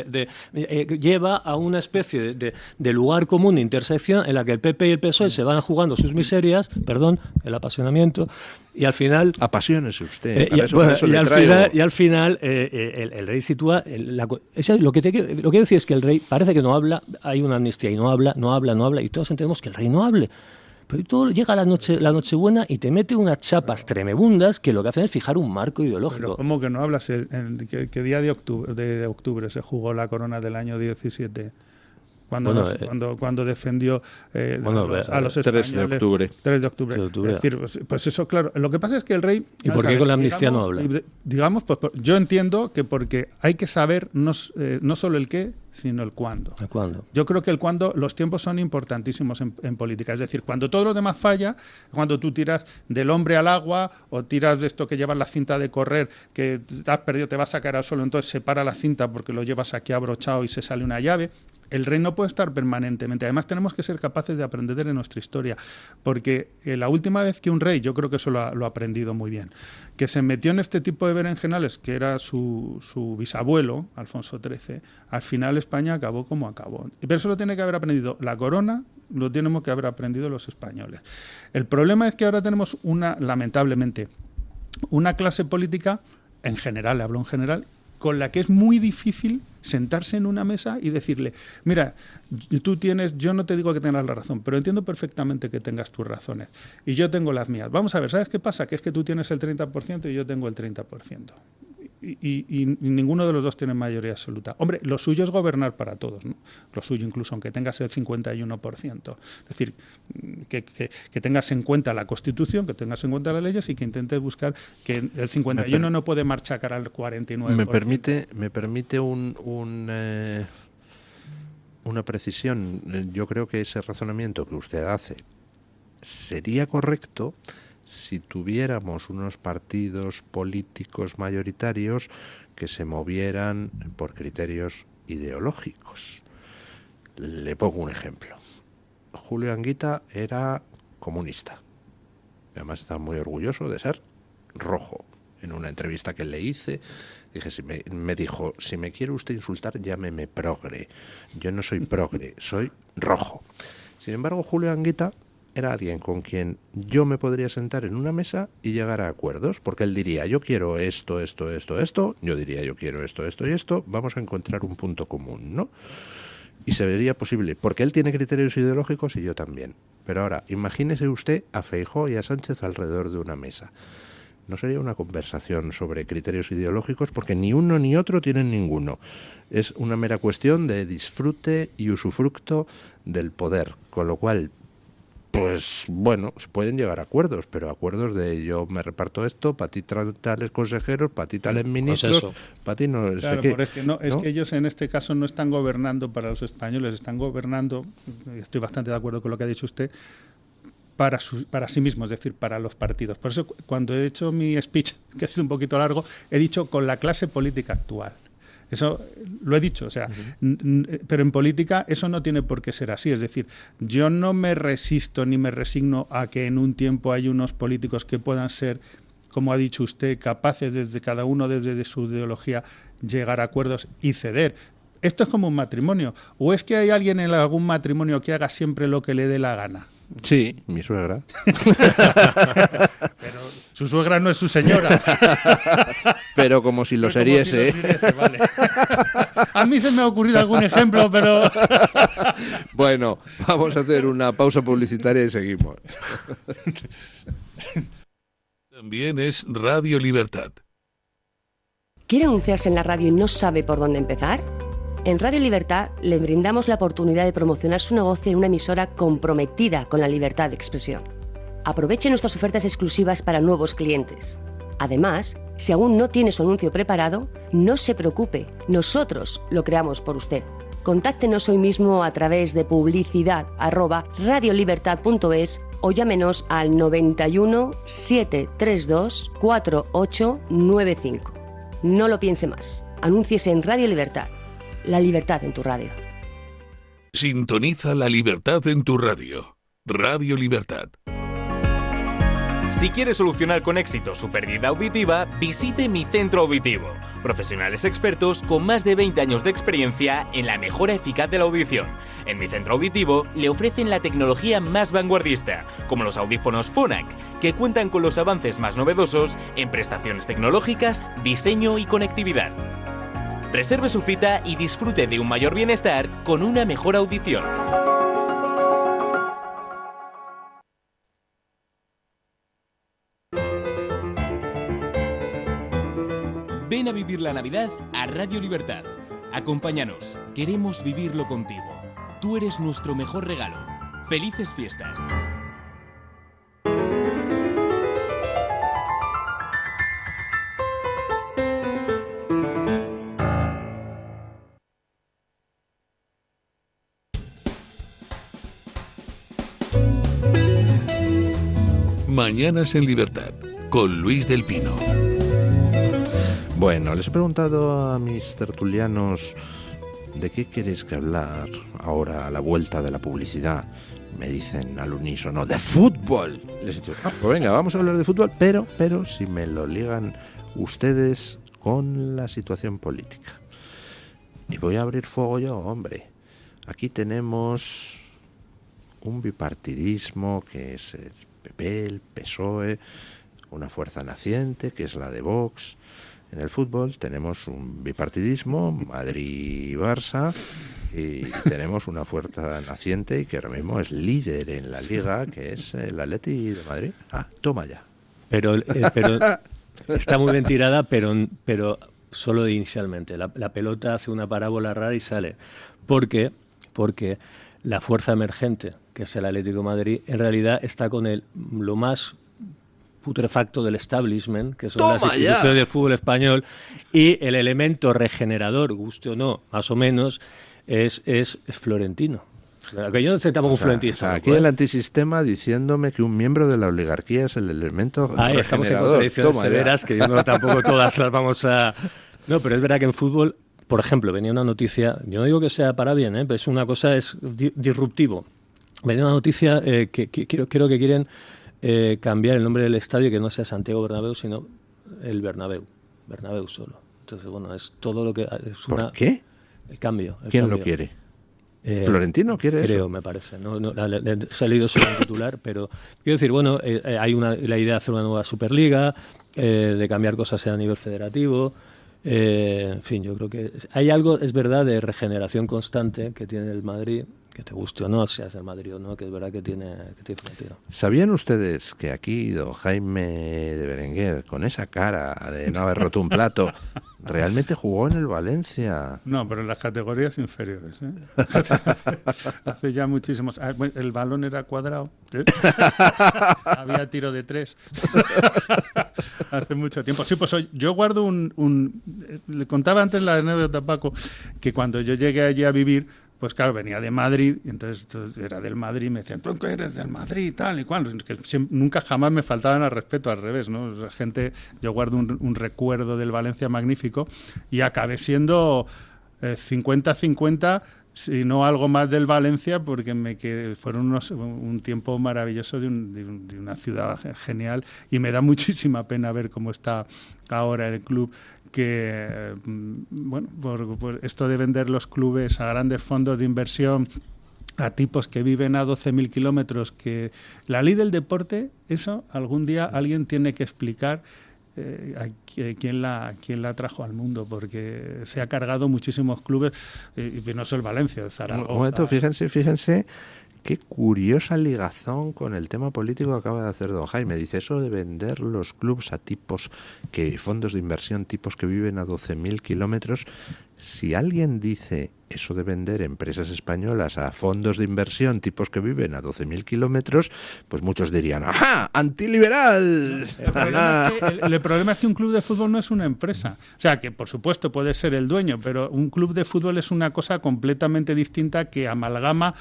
lleva a una especie de lugar común de intersección en la que el PP y el PSOE se van jugando sus miserias, perdón, el apasionamiento, y al final... Apasionese usted. Y al final el rey sitúa... Lo que quiero decir es que el rey parece que no habla, hay una amnistía y no habla, y todos entendemos que el rey no hable. Pero todo llega la Nochebuena y te mete unas chapas tremebundas que lo que hacen es fijar un marco ideológico. Pero ¿cómo que no hablas? ¿Qué día de octubre se jugó la corona del año 17? Cuando defendió a los españoles. 3 de octubre. 3 de octubre. Es decir, pues eso, claro. Lo que pasa es que el rey... ¿Y por qué con la amnistía no habla? Digamos, pues yo entiendo que porque hay que saber no solo el qué, sino el cuándo. ¿El cuándo? Yo creo que el cuándo, los tiempos son importantísimos en política. Es decir, cuando todo lo demás falla, cuando tú tiras del hombre al agua o tiras de esto que llevas la cinta de correr, que te has perdido, te vas a caer al suelo, entonces se para la cinta porque lo llevas aquí abrochado y se sale una llave. El rey no puede estar permanentemente. Además, tenemos que ser capaces de aprender de nuestra historia. Porque la última vez que un rey, yo creo que eso lo ha aprendido muy bien, que se metió en este tipo de berenjenales, que era su bisabuelo, Alfonso XIII, al final España acabó como acabó. Pero eso lo tiene que haber aprendido la corona, lo tenemos que haber aprendido los españoles. El problema es que ahora tenemos lamentablemente, una clase política, en general, hablo en general, con la que es muy difícil sentarse en una mesa y decirle, mira, yo no te digo que tengas la razón, pero entiendo perfectamente que tengas tus razones y yo tengo las mías. Vamos a ver, ¿sabes qué pasa? Que es que tú tienes el 30% y yo tengo el 30%. Y ninguno de los dos tiene mayoría absoluta. Hombre, lo suyo es gobernar para todos, ¿no? Lo suyo, incluso aunque tengas el 51%. Es decir, que tengas en cuenta la Constitución, que tengas en cuenta las leyes y que intentes buscar que el 51 no puede machacar al 49%. Me permite una precisión. Yo creo que ese razonamiento que usted hace sería correcto si tuviéramos unos partidos políticos mayoritarios que se movieran por criterios ideológicos. Le pongo un ejemplo. Julio Anguita era comunista. Además estaba muy orgulloso de ser rojo. En una entrevista que le hice, me dijo, si me quiere usted insultar, llámeme progre. Yo no soy progre, soy rojo. Sin embargo, Julio Anguita era alguien con quien yo me podría sentar en una mesa y llegar a acuerdos, porque él diría, yo quiero esto, yo diría, yo quiero esto y esto, vamos a encontrar un punto común, ¿no? Y se vería posible, porque él tiene criterios ideológicos y yo también. Pero ahora, imagínese usted a Feijóo y a Sánchez alrededor de una mesa. No sería una conversación sobre criterios ideológicos, porque ni uno ni otro tienen ninguno. Es una mera cuestión de disfrute y usufructo del poder, con lo cual, pues bueno, se pueden llegar a acuerdos, pero acuerdos de yo me reparto esto, para ti tales consejeros, para ti tales ministros, para ti no claro, sé qué. Pero es que ellos en este caso no están gobernando para los españoles, están gobernando, estoy bastante de acuerdo con lo que ha dicho usted, para sí mismos, es decir, para los partidos. Por eso, cuando he hecho mi speech, que ha sido un poquito largo, he dicho con la clase política actual. Eso lo he dicho, o sea, pero en política eso no tiene por qué ser así. Es decir, yo no me resisto ni me resigno a que en un tiempo hay unos políticos que puedan ser, como ha dicho usted, capaces desde cada uno, desde su ideología, llegar a acuerdos y ceder. Esto es como un matrimonio. ¿O es que hay alguien en algún matrimonio que haga siempre lo que le dé la gana? Sí, mi suegra. Pero su suegra no es su señora. Pero como si lo seriese. Vale. A mí se me ha ocurrido algún ejemplo, pero... Bueno, vamos a hacer una pausa publicitaria y seguimos. También es Radio Libertad. ¿Quiere anunciarse en la radio y no sabe por dónde empezar? En Radio Libertad le brindamos la oportunidad de promocionar su negocio en una emisora comprometida con la libertad de expresión. Aproveche nuestras ofertas exclusivas para nuevos clientes. Además, si aún no tiene su anuncio preparado, no se preocupe, nosotros lo creamos por usted. Contáctenos hoy mismo a través de publicidad@radiolibertad.es o llámenos al 91 732 4895. No lo piense más. Anúnciese en Radio Libertad. La libertad en tu radio. Sintoniza la libertad en tu radio. Radio Libertad. Si quiere solucionar con éxito su pérdida auditiva, visite Mi Centro Auditivo. Profesionales expertos con más de 20 años de experiencia en la mejora eficaz de la audición. En Mi Centro Auditivo le ofrecen la tecnología más vanguardista, como los audífonos Phonak, que cuentan con los avances más novedosos en prestaciones tecnológicas, diseño y conectividad. Reserve su cita y disfrute de un mayor bienestar con una mejor audición. Ven a vivir la Navidad a Radio Libertad. Acompáñanos, queremos vivirlo contigo. Tú eres nuestro mejor regalo. ¡Felices fiestas! Mañanas en Libertad, con Luis del Pino. Bueno, les he preguntado a mis tertulianos ¿de qué queréis que hablar ahora a la vuelta de la publicidad? Me dicen al unísono, ¡de fútbol! Les he dicho, pues venga, vamos a hablar de fútbol, pero si me lo ligan ustedes con la situación política. Y voy a abrir fuego yo, hombre. Aquí tenemos un bipartidismo que es el PP, el PSOE, una fuerza naciente que es la de Vox. En el fútbol tenemos un bipartidismo, Madrid y Barça, y tenemos una fuerza naciente y que ahora mismo es líder en la liga, que es el Atleti de Madrid. Toma ya. Pero está muy bien tirada, pero solo inicialmente. La pelota hace una parábola rara y sale. Porque la fuerza emergente, que es el Atlético de Madrid, en realidad está con lo más putrefacto del establishment, que son las instituciones del fútbol español, y el elemento regenerador, guste o no, más o menos, es Florentino. Que yo no soy tampoco un florentista. Aquí el antisistema diciéndome que un miembro de la oligarquía es el elemento regenerador. Estamos en contradicciones severas, que yo no tampoco todas las vamos a... No, pero es verdad que en fútbol, por ejemplo, venía una noticia, yo no digo que sea para bien, pero es una cosa, es disruptivo. Venía una noticia que creo que quieren cambiar el nombre del estadio, que no sea Santiago Bernabéu, sino el Bernabéu solo. Entonces, bueno, es todo lo que... ¿Por qué? El cambio. ¿Quién lo quiere? ¿Florentino quiere eso? Creo, me parece. No, se ha leído solo en titular, pero quiero decir, bueno, hay la idea de hacer una nueva Superliga, de cambiar cosas a nivel federativo. En fin, yo creo que hay algo, es verdad, de regeneración constante que tiene el Madrid, que te guste o no, seas del Madrid o no, que es verdad que tiene sentido. ¿Sabían ustedes que aquí don Jaime de Berenguer, con esa cara de no haber roto un plato, realmente jugó en el Valencia? No, pero en las categorías inferiores. Hace ya muchísimos... El balón era cuadrado. Había tiro de 3. Hace mucho tiempo. Sí, pues yo guardo le contaba antes la anécdota, Paco, que cuando yo llegué allí a vivir, pues claro, venía de Madrid, y entonces era del Madrid, y me decían, ¿tú qué eres del Madrid? Tal y cual. Que nunca jamás me faltaban al respeto, al revés, ¿no? La gente, yo guardo un recuerdo del Valencia magnífico, y acabé siendo 50-50, si no algo más del Valencia, porque fueron un tiempo maravilloso de una ciudad genial, y me da muchísima pena ver cómo está ahora el club, que, bueno, por esto de vender los clubes a grandes fondos de inversión, a tipos que viven a 12.000 kilómetros, que la ley del deporte, eso algún día alguien tiene que explicar quién la trajo al mundo, porque se ha cargado muchísimos clubes, y no solo el Valencia, el Zaragoza. Un momento, fíjense qué curiosa ligazón con el tema político que acaba de hacer don Jaime. Dice eso de vender los clubes a fondos de inversión, tipos que viven a 12.000 kilómetros. Si alguien dice eso de vender empresas españolas a fondos de inversión, tipos que viven a 12.000 kilómetros, pues muchos dirían, ¡ajá! ¡Antiliberal! El problema es que un club de fútbol no es una empresa. O sea, que por supuesto puede ser el dueño, pero un club de fútbol es una cosa completamente distinta, que amalgama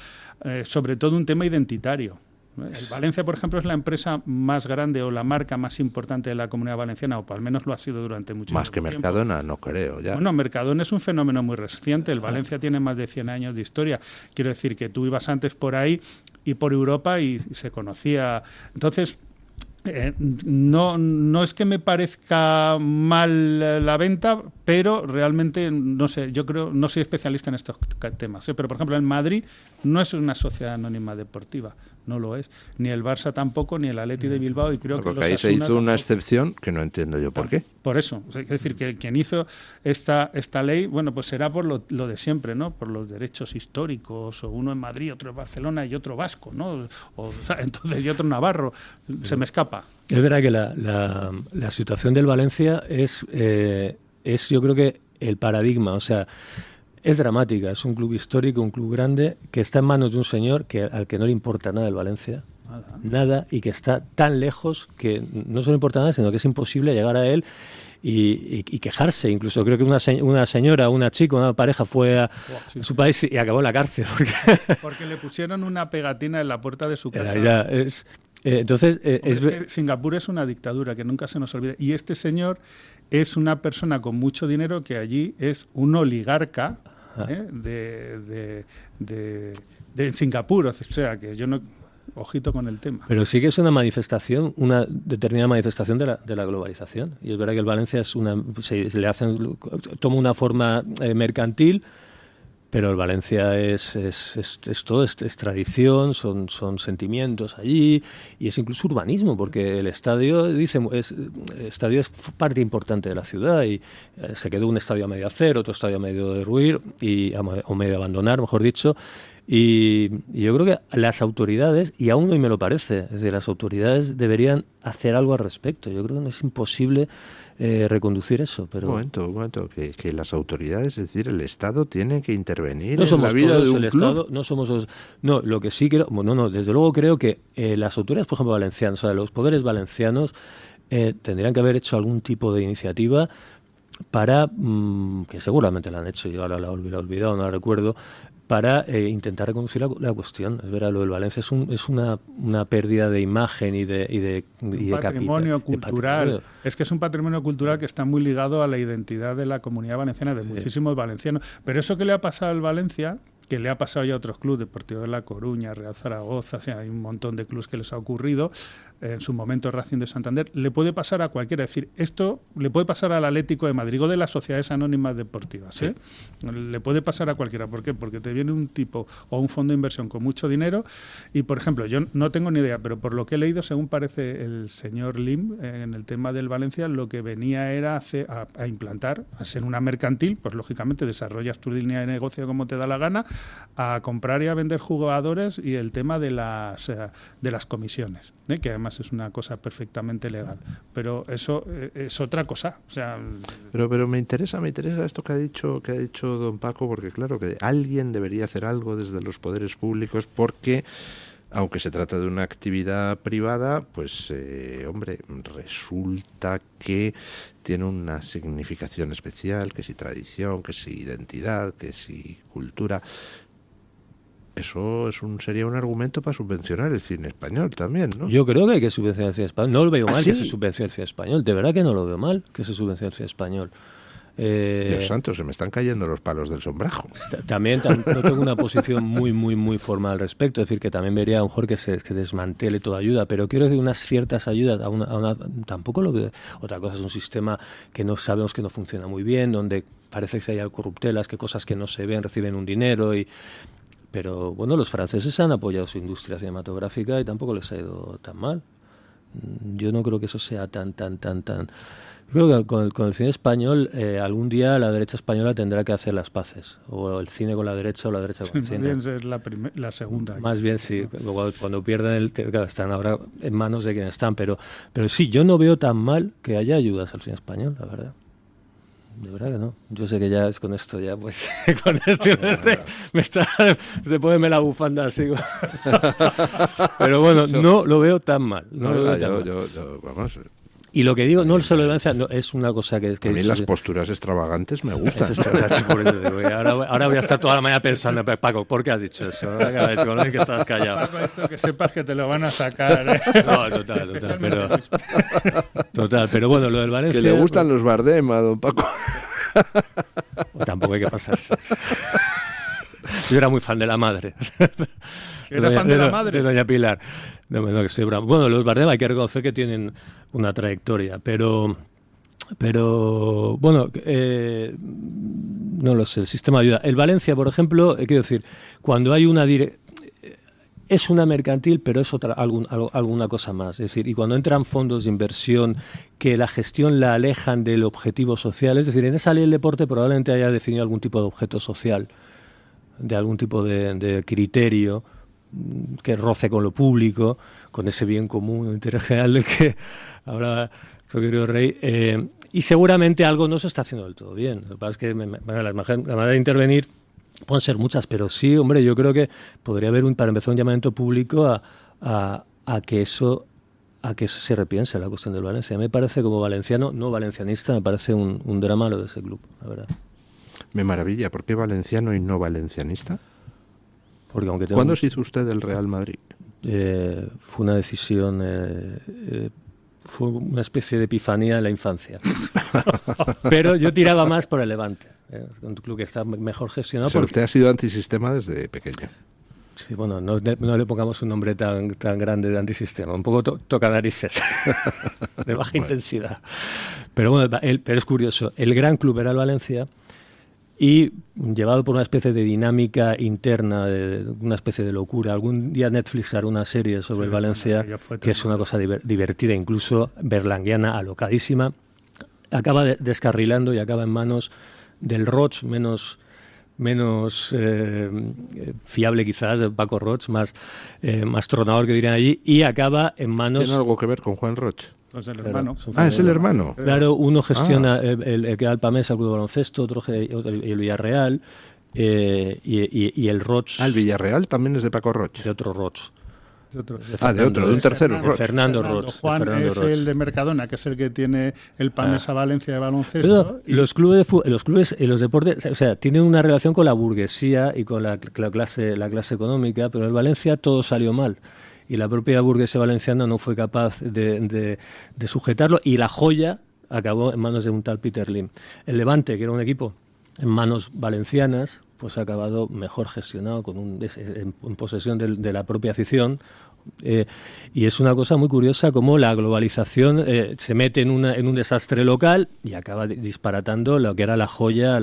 sobre todo un tema identitario. El Valencia, por ejemplo, es la empresa más grande o la marca más importante de la Comunidad Valenciana, o al menos lo ha sido durante mucho tiempo. Más que Mercadona, no creo. Ya. Bueno, Mercadona es un fenómeno muy reciente. El Valencia tiene más de 100 años de historia. Quiero decir que tú ibas antes por ahí y por Europa y se conocía. Entonces, no es que me parezca mal la venta, pero realmente, no sé, yo creo, no soy especialista en estos temas, pero por ejemplo el Madrid no es una sociedad anónima deportiva, no lo es, ni el Barça tampoco, ni el Atleti de Bilbao, y creo que porque ahí se hizo una excepción que no entiendo yo por qué. Por eso, es decir, que quien hizo esta ley, bueno, pues será por lo de siempre, ¿no? Por los derechos históricos, o uno en Madrid, otro en Barcelona y otro vasco, ¿no? Entonces, y otro navarro, se me escapa. Es verdad que la situación del Valencia es yo creo que el paradigma, o sea, es dramática, es un club histórico, un club grande, que está en manos de un señor al que no le importa nada el Valencia, nada, y que está tan lejos que no solo importa nada, sino que es imposible llegar a él y quejarse. Incluso creo que una señora, una chica, una pareja fue a su país y acabó en la cárcel. Porque le pusieron una pegatina en la puerta de su casa. Entonces, es que Singapur es una dictadura, que nunca se nos olvide. Y este señor es una persona con mucho dinero, que allí es un oligarca de Singapur. O sea, que yo no... Ojito con el tema. Pero sí que es una manifestación, una determinada manifestación de la globalización. Y es verdad que el Valencia toma una forma mercantil, pero el Valencia es todo, es tradición, son sentimientos allí, y es incluso urbanismo, porque el estadio es parte importante de la ciudad, y se quedó un estadio a medio hacer, otro estadio a medio derruir, o medio abandonar, mejor dicho. Y yo creo que las autoridades, y aún hoy me lo parece, es decir, las autoridades deberían hacer algo al respecto. Yo creo que no es imposible reconducir eso. Pero un momento, que las autoridades, es decir, el Estado tiene que intervenir no en la vida de un club. Estado, no somos lo que sí creo, desde luego creo que las autoridades, por ejemplo, valencianas, o sea, los poderes valencianos tendrían que haber hecho algún tipo de iniciativa para, que seguramente la han hecho, yo ahora la he olvidado, no la recuerdo, para intentar reconducir la cuestión. Es verdad, lo del Valencia es una pérdida de imagen y de patrimonio cultural. De patrimonio. Es que es un patrimonio cultural que está muy ligado a la identidad de la Comunidad Valenciana, de muchísimos valencianos. Pero eso que le ha pasado al Valencia, que le ha pasado ya a otros clubes, Deportivo de La Coruña, Real Zaragoza, o sea, hay un montón de clubes que les ha ocurrido, en su momento Racing de Santander, le puede pasar a cualquiera. Es decir, esto le puede pasar al Atlético de Madrid o de las sociedades anónimas deportivas. Sí. Le puede pasar a cualquiera. ¿Por qué? Porque te viene un tipo o un fondo de inversión con mucho dinero y, por ejemplo, yo no tengo ni idea, pero por lo que he leído, según parece el señor Lim, en el tema del Valencia, lo que venía era a implantar, a ser una mercantil, pues lógicamente desarrollas tu línea de negocio como te da la gana, a comprar y a vender jugadores y el tema de las comisiones, que además es una cosa perfectamente legal. Pero eso es otra cosa. O sea, pero me interesa esto que ha dicho don Paco, porque claro que alguien debería hacer algo desde los poderes públicos, porque aunque se trata de una actividad privada, pues hombre, resulta que tiene una significación especial, que si tradición, que si identidad, que si cultura. Eso sería un argumento para subvencionar el cine español también, ¿no? Yo creo que hay que subvencionar el cine español. No lo veo mal ¿sí? que se subvencione el cine español. De verdad que no lo veo mal que se subvencione el cine español. Dios santo, se me están cayendo los palos del sombrajo. También no tengo una posición muy formal al respecto. Es decir, que también vería a lo mejor que desmantele toda ayuda, pero quiero decir unas ciertas ayudas tampoco lo veo. Otra cosa es un sistema que no sabemos que no funciona muy bien, donde parece que hay corruptelas, que cosas que no se ven reciben un dinero pero bueno, los franceses han apoyado su industria cinematográfica y tampoco les ha ido tan mal. Yo no creo que eso sea tan. Yo creo que con el cine español algún día la derecha española tendrá que hacer las paces, o el cine con la derecha o la derecha con el cine. Más bien es la segunda. Más bien sí, cuando pierdan claro, están ahora en manos de quienes están, pero sí, yo no veo tan mal que haya ayudas al cine español, la verdad. De verdad que no. Yo sé que ya es con esto, ya pues con esto se puede la bufanda así. Pero bueno, no lo veo tan mal. Vamos. Y lo que digo, no solo Valencia, no, es una cosa que a mí las posturas extravagantes me gustan. Por eso digo, ahora voy a estar toda la mañana pensando, Paco, ¿por qué has dicho eso? Que estás callado. Paco, esto que sepas que te lo van a sacar. No, total, pero bueno, lo del Valencia... Que le gustan los Bardem a don Paco. Tampoco hay que pasarse. Yo era muy fan de la madre. ¿Era fan de la madre? De doña Pilar. No, que estoy bravo. Bueno, los Bardem hay que reconocer que tienen una trayectoria, pero bueno, no lo sé, el sistema de ayuda. El Valencia, por ejemplo, quiero decir, cuando hay es una mercantil, pero es alguna cosa más. Es decir, y cuando entran fondos de inversión que la gestión la alejan del objetivo social, es decir, en esa ley del deporte probablemente haya definido algún tipo de objeto social, de algún tipo de criterio que roce con lo público, con ese bien común, el interés general del que hablaba su querido Rey, y seguramente algo no se está haciendo del todo bien. Lo que pasa es que la manera de intervenir pueden ser muchas, pero sí, hombre, yo creo que podría haber para empezar un llamamiento público a que eso se repiense la cuestión del Valencia. Me parece, como valenciano, no valencianista, me parece un drama lo de ese club, la verdad. Me maravilla. ¿Por qué valenciano y no valencianista? Porque aunque ¿Cuándo se hizo usted del Real Madrid? Fue una decisión, fue una especie de epifanía en la infancia. Pero yo tiraba más por el Levante, un club que está mejor gestionado. O sea, usted ha sido antisistema desde pequeño. Sí, bueno, no le pongamos un nombre tan grande de antisistema, un poco toca narices, de baja intensidad. Pero bueno, pero es curioso, el gran club era el Valencia, y llevado por una especie de dinámica interna, una especie de locura. Algún día Netflix hará una serie sobre el Valencia, que es una cosa divertida, incluso berlanguiana, alocadísima. Acaba descarrilando y acaba en manos del Roig, menos fiable quizás, de Paco Roig, más tronador que dirían allí, y acaba en manos... ¿Tiene algo que ver con Juan Roig? Pues el hermano. Es el hermano. Claro, uno gestiona el que da el Pamesa, el club de baloncesto, otro el Villarreal, y el Roig... ¿El Villarreal también es de Paco Roig? De otro Roig. De otro. De un tercero. Fernando Roig. Juan es el de Mercadona, que es el que tiene el Pamesa Valencia de baloncesto. Los clubes, los deportes, o sea, tienen una relación con la burguesía y con la clase económica, pero en Valencia todo salió mal. Y la propia burguesía valenciana no fue capaz de sujetarlo, y la joya acabó en manos de un tal Peter Lim. El Levante, que era un equipo en manos valencianas, pues ha acabado mejor gestionado, en posesión de la propia afición. Y es una cosa muy curiosa cómo la globalización se mete en un desastre local y acaba disparatando lo que era la joya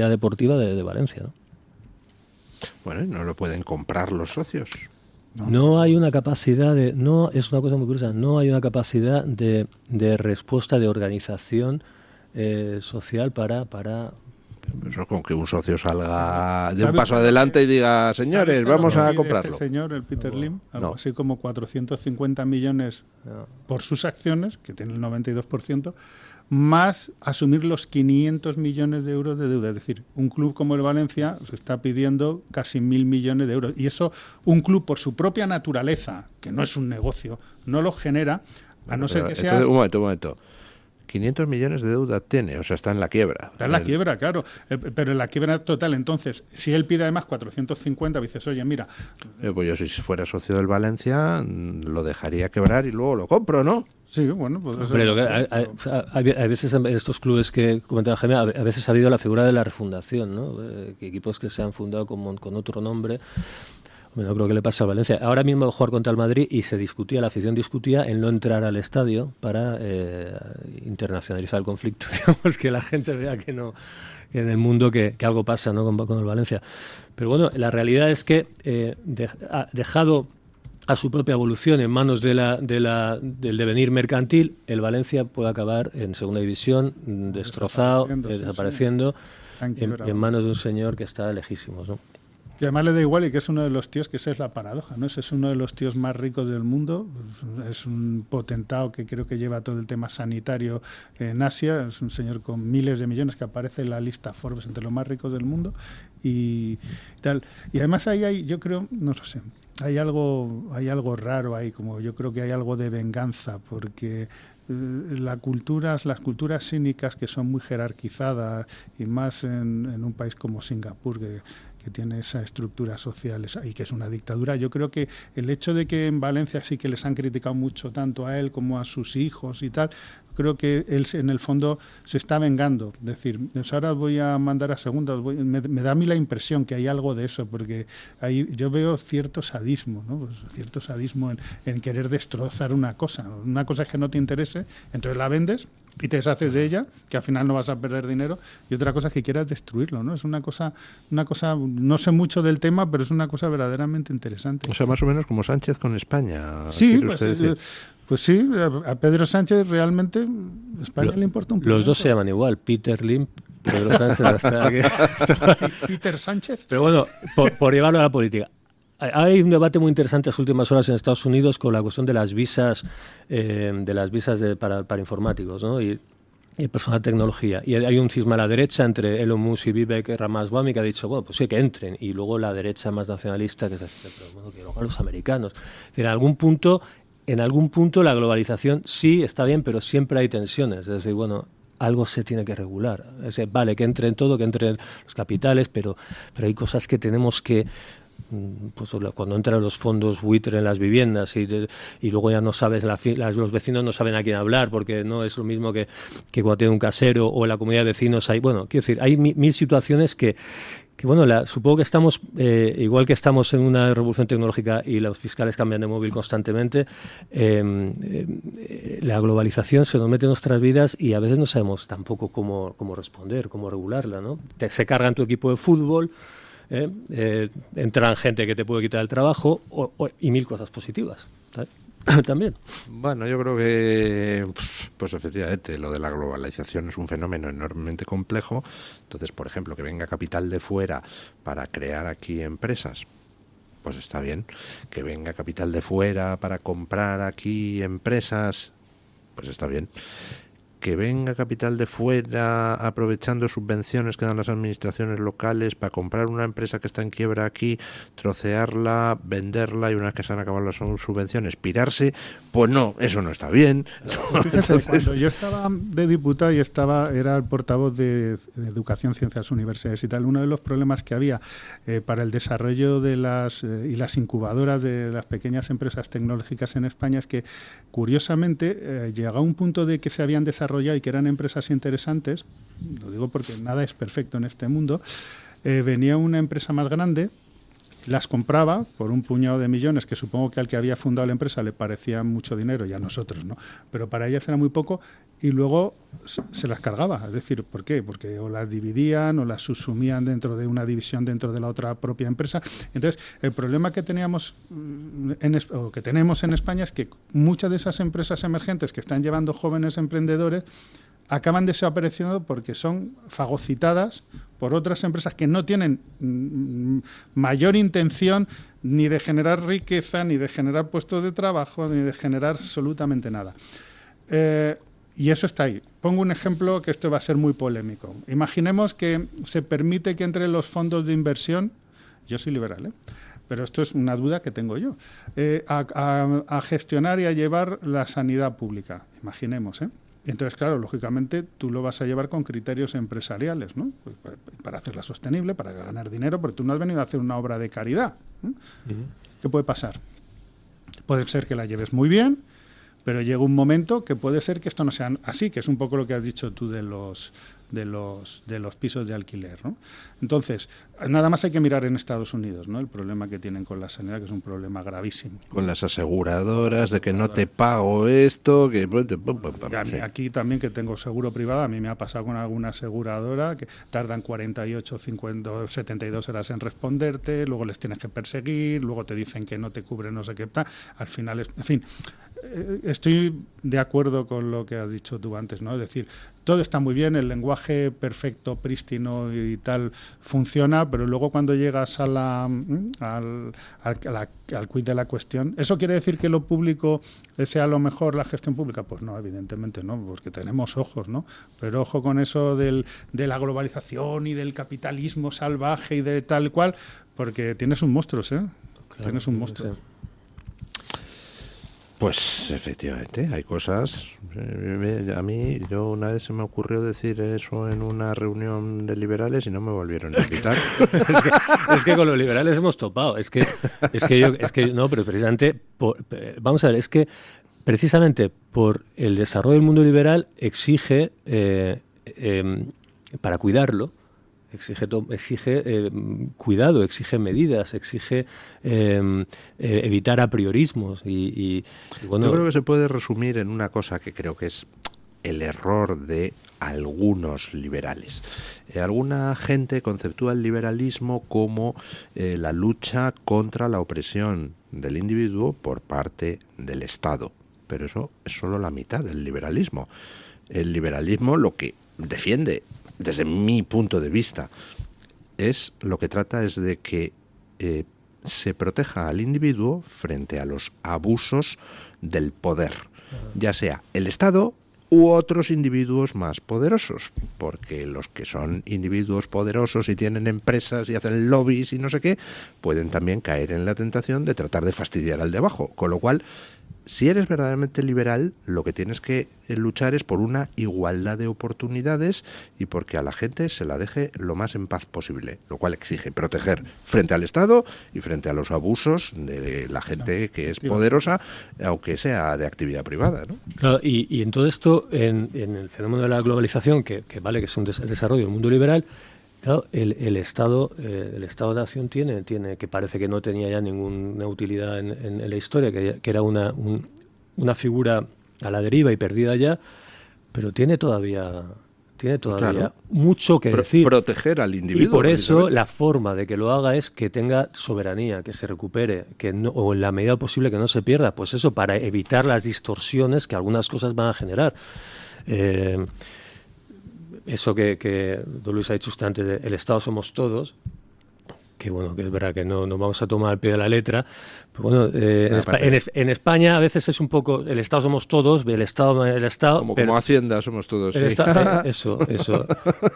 deportiva de Valencia, ¿no? Bueno, no lo pueden comprar los socios. No hay una capacidad es una cosa muy curiosa, no hay una capacidad de respuesta, de organización social para eso, con que un socio salga de un paso adelante y diga, señores, vamos a comprarlo. Este señor, el Peter Lim, algo así como 450 millones por sus acciones, que tiene el 92%, más asumir los 500 millones de euros de deuda. Es decir, un club como el Valencia se está pidiendo casi 1.000 millones de euros. Y eso, un club por su propia naturaleza, que no es un negocio, no lo genera, a no ser que sea... Un momento. 500 millones de deuda tiene, o sea, está en la quiebra. Está en la quiebra, claro, pero en la quiebra total. Entonces, si él pide además 450, dices, oye, mira... pues yo, si fuera socio del Valencia, lo dejaría quebrar y luego lo compro, ¿no? Sí, bueno, pues... Hay veces en estos clubes que comentaba Jaime, a veces ha habido la figura de la refundación, ¿no? Que equipos que se han fundado con otro nombre... Bueno, creo que le pasa a Valencia. Ahora mismo va a jugar contra el Madrid y la afición discutía en no entrar al estadio para internacionalizar el conflicto. Digamos, que la gente vea que en el mundo que algo pasa, ¿no? con el Valencia. Pero bueno, la realidad es que ha dejado a su propia evolución en manos del devenir mercantil, el Valencia puede acabar en segunda división, destrozado, desapareciendo, en manos de un señor que está lejísimos, ¿no? Y además le da igual, y que es uno de los tíos, que esa es la paradoja, ¿no? Ese es uno de los tíos más ricos del mundo, es un potentado que creo que lleva todo el tema sanitario en Asia, es un señor con miles de millones que aparece en la lista Forbes entre los más ricos del mundo y tal. Y además ahí hay, yo creo, no lo sé, hay algo raro ahí, como yo creo que hay algo de venganza, porque las culturas cínicas, que son muy jerarquizadas, y más en un país como Singapur, que tiene esa estructura social y que es una dictadura. Yo creo que el hecho de que en Valencia sí que les han criticado mucho, tanto a él como a sus hijos y tal, creo que él en el fondo se está vengando. Es decir, ahora voy a mandar a segunda. Me da a mí la impresión que hay algo de eso, porque ahí yo veo cierto sadismo, ¿no? Pues cierto sadismo en querer destrozar una cosa. Una cosa es que no te interese, entonces la vendes y te deshaces de ella, que al final no vas a perder dinero, y otra cosa es que quieras destruirlo, ¿no? Es una cosa, no sé mucho del tema, pero es una cosa verdaderamente interesante. O sea, más o menos como Sánchez con España. Sí, pues sí, a Pedro Sánchez realmente España le importa un poco. Los dos se llaman igual, Peter Lim, Pedro Sánchez. Peter Sánchez. Pero bueno, por llevarlo a la política. Hay un debate muy interesante en las últimas horas en Estados Unidos con la cuestión de las visas, para informáticos, ¿no? y personal de tecnología. Y hay un cisma a la derecha entre Elon Musk y Vivek Ramaswamy, que ha dicho, bueno, pues sí, que entren. Y luego la derecha más nacionalista, que es pero bueno, que lo hagan los americanos. Es decir, en algún punto la globalización sí está bien, pero siempre hay tensiones. Es decir, bueno, algo se tiene que regular. Es decir, vale, que entren todo, que entren los capitales, pero hay cosas que tenemos que... Pues cuando entran los fondos buitre en las viviendas y luego ya no sabes, los vecinos no saben a quién hablar, porque no es lo mismo que cuando tiene un casero o en la comunidad de vecinos hay, bueno, quiero decir, hay mil situaciones que bueno, supongo que estamos, igual que estamos en una revolución tecnológica y los fiscales cambian de móvil constantemente, la globalización se nos mete en nuestras vidas y a veces no sabemos tampoco cómo responder, cómo regularla, ¿no? Se cargan tu equipo de fútbol, entran gente que te puede quitar el trabajo y mil cosas positivas, ¿sabes? También. Bueno, yo creo que pues efectivamente lo de la globalización es un fenómeno enormemente complejo. Entonces, por ejemplo, que venga capital de fuera para crear aquí empresas, pues está bien. Que venga capital de fuera para comprar aquí empresas, pues está bien. que venga capital de fuera aprovechando subvenciones que dan las administraciones locales para comprar una empresa que está en quiebra aquí, trocearla, venderla y una vez que se han acabado las subvenciones, pirarse, pues no, eso no está bien. Fíjate, entonces, cuando yo estaba de diputado y era el portavoz de Educación, Ciencias, Universidades y tal, uno de los problemas que había para el desarrollo de las incubadoras de las pequeñas empresas tecnológicas en España es que, curiosamente, llegaba un punto de que se habían desarrollado y que eran empresas interesantes, lo digo porque nada es perfecto en este mundo, venía una empresa más grande, las compraba por un puñado de millones, que supongo que al que había fundado la empresa le parecía mucho dinero, y a nosotros, ¿no? Pero para ellas era muy poco, y luego se las cargaba. Es decir, ¿por qué? Porque o las dividían o las subsumían dentro de una división dentro de la otra propia empresa. Entonces, el problema que tenemos que tenemos en España es que muchas de esas empresas emergentes que están llevando jóvenes emprendedores acaban desapareciendo porque son fagocitadas por otras empresas que no tienen mayor intención ni de generar riqueza, ni de generar puestos de trabajo, ni de generar absolutamente nada. Y eso está ahí. Pongo un ejemplo que esto va a ser muy polémico. Imaginemos que se permite que entre los fondos de inversión, yo soy liberal, pero esto es una duda que tengo yo, a gestionar y a llevar la sanidad pública. Imaginemos, Entonces, claro, lógicamente tú lo vas a llevar con criterios empresariales, ¿no? Pues para hacerla sostenible, para ganar dinero, porque tú no has venido a hacer una obra de caridad. ¿Qué puede pasar? Puede ser que la lleves muy bien, pero llega un momento que puede ser que esto no sea así, que es un poco lo que has dicho tú de los pisos de alquiler, ¿no? Entonces, nada más hay que mirar en Estados Unidos, ¿no? El problema que tienen con la sanidad, que es un problema gravísimo. Con las aseguradoras, de que no te pago esto, que... Aquí también, que tengo seguro privado, a mí me ha pasado con alguna aseguradora que tardan 48, 50, 72 horas en responderte, luego les tienes que perseguir, luego te dicen que no te cubre no sé qué, al final en fin... Estoy de acuerdo con lo que has dicho tú antes, ¿no? Es decir, todo está muy bien, el lenguaje perfecto, prístino y tal funciona, pero luego cuando llegas al quid de la cuestión, ¿eso quiere decir que lo público sea lo mejor, la gestión pública? Pues no, evidentemente no, porque tenemos ojos, ¿no? Pero ojo con eso de la globalización y del capitalismo salvaje y de tal cual, porque tienes un monstruo, Claro, tienes un monstruo. Pues efectivamente, hay cosas. Yo una vez se me ocurrió decir eso en una reunión de liberales y no me volvieron a invitar. es que con los liberales hemos topado. Es que no, pero precisamente, vamos a ver, es que precisamente por el desarrollo del mundo liberal exige, para cuidarlo, exige cuidado, exige medidas, exige evitar apriorismos y bueno. Yo creo que se puede resumir en una cosa que creo que es el error de algunos liberales. Alguna gente conceptúa el liberalismo como la lucha contra la opresión del individuo por parte del Estado, pero eso es solo la mitad del liberalismo. El liberalismo lo que defiende, desde mi punto de vista, lo que trata es de que se proteja al individuo frente a los abusos del poder, ya sea el Estado u otros individuos más poderosos, porque los que son individuos poderosos y tienen empresas y hacen lobbies y no sé qué, pueden también caer en la tentación de tratar de fastidiar al de abajo, con lo cual, si eres verdaderamente liberal, lo que tienes que luchar es por una igualdad de oportunidades y porque a la gente se la deje lo más en paz posible, lo cual exige proteger frente al Estado y frente a los abusos de la gente que es poderosa, aunque sea de actividad privada, ¿no? Claro, y en todo esto, en el fenómeno de la globalización, que vale que es un desarrollo del mundo liberal, claro, el Estado de acción tiene, que parece que no tenía ya ninguna utilidad en la historia, que era una figura a la deriva y perdida ya, pero tiene todavía claro, mucho que decir. Proteger al individuo. Y por eso la forma de que lo haga es que tenga soberanía, que se recupere, o en la medida posible que no se pierda. Pues eso, para evitar las distorsiones que algunas cosas van a generar. Eso que don Luis ha dicho usted antes, el Estado somos todos, bueno, que es verdad que no vamos a tomar al pie de la letra. Pero bueno, en España a veces es un poco, el Estado somos todos, el Estado como Hacienda somos todos. Sí. Eso,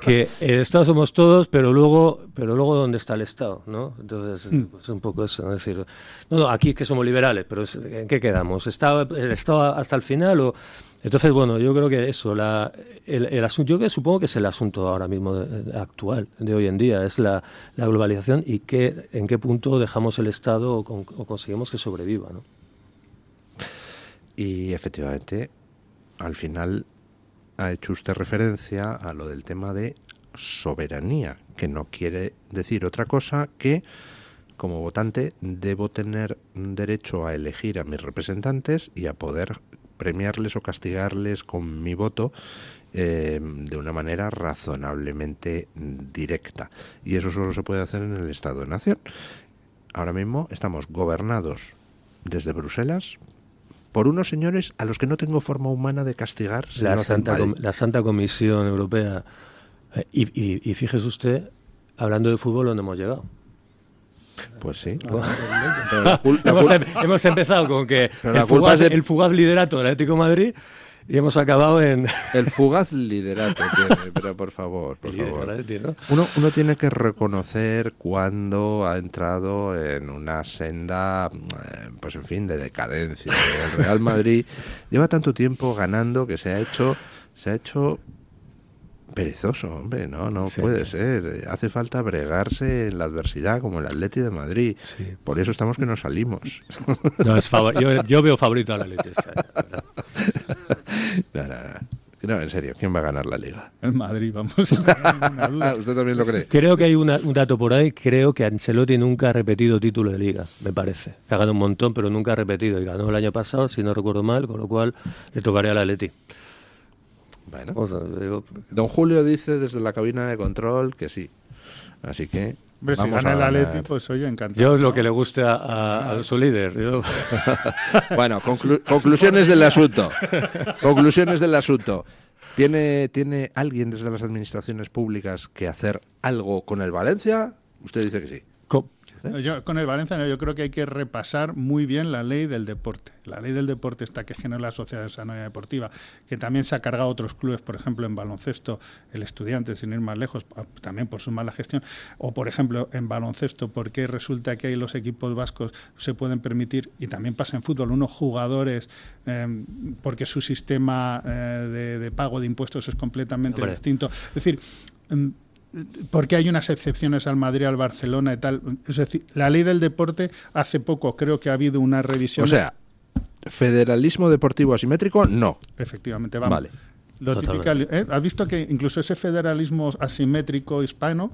que el Estado somos todos, pero luego ¿dónde está el Estado? ¿No? Entonces, es un poco eso, es decir, no, aquí que somos liberales, pero ¿en qué quedamos? ¿El Estado hasta el final o...? Entonces, bueno, yo creo que eso, el asunto, supongo que es el asunto ahora mismo actual, de hoy en día, es la globalización y en qué punto dejamos el Estado o conseguimos que sobreviva, ¿no? Y efectivamente, al final ha hecho usted referencia a lo del tema de soberanía, que no quiere decir otra cosa que, como votante, debo tener derecho a elegir a mis representantes y a poder premiarles o castigarles con mi voto de una manera razonablemente directa. Y eso solo se puede hacer en el Estado de Nación. Ahora mismo estamos gobernados desde Bruselas por unos señores a los que no tengo forma humana de castigar. Si la Santa Comisión Europea. Y fíjese usted, hablando de fútbol, ¿dónde hemos llegado? Pues sí. Hemos empezado con que el fugaz liderato del Atlético de Madrid y hemos acabado en... El fugaz liderato tiene, pero por favor. ¿No? Uno tiene que reconocer cuando ha entrado en una senda, pues en fin, de decadencia. El Real Madrid lleva tanto tiempo ganando que se ha hecho perezoso, hombre, no sí, puede ser. Hace falta bregarse en la adversidad como el Atleti de Madrid. Sí. Por eso estamos que no salimos. No, yo veo favorito al Atleti. No, en serio, ¿quién va a ganar la Liga? El Madrid, vamos. ¿Usted también lo cree? Creo que hay un dato por ahí. Creo que Ancelotti nunca ha repetido título de Liga, me parece. Ha ganado un montón, pero nunca ha repetido. Y ganó el año pasado, si no recuerdo mal, con lo cual le tocaría al Atleti. Bueno, don Julio dice desde la cabina de control que sí. Así que hombre, si gana el Atleti, pues oye, encantado. Yo lo que le guste a su líder. Bueno, conclusiones del asunto. Conclusiones del asunto. ¿Tiene alguien desde las administraciones públicas que hacer algo con el Valencia? Usted dice que sí. Yo con el Valencia yo creo que hay que repasar muy bien la ley del deporte. La ley del deporte está que genera la Sociedad Anónima Deportiva, que también se ha cargado a otros clubes, por ejemplo en baloncesto, el Estudiantes, sin ir más lejos, también por su mala gestión, o por ejemplo en baloncesto, porque resulta que ahí los equipos vascos se pueden permitir, y también pasa en fútbol, unos jugadores, porque su sistema de pago de impuestos es completamente distinto. Es decir, porque hay unas excepciones al Madrid, al Barcelona y tal. Es decir, la ley del deporte, hace poco creo que ha habido una revisión. O sea, federalismo deportivo asimétrico, no. Efectivamente, vamos. Vale. Lo típico, ¿has visto que incluso ese federalismo asimétrico hispano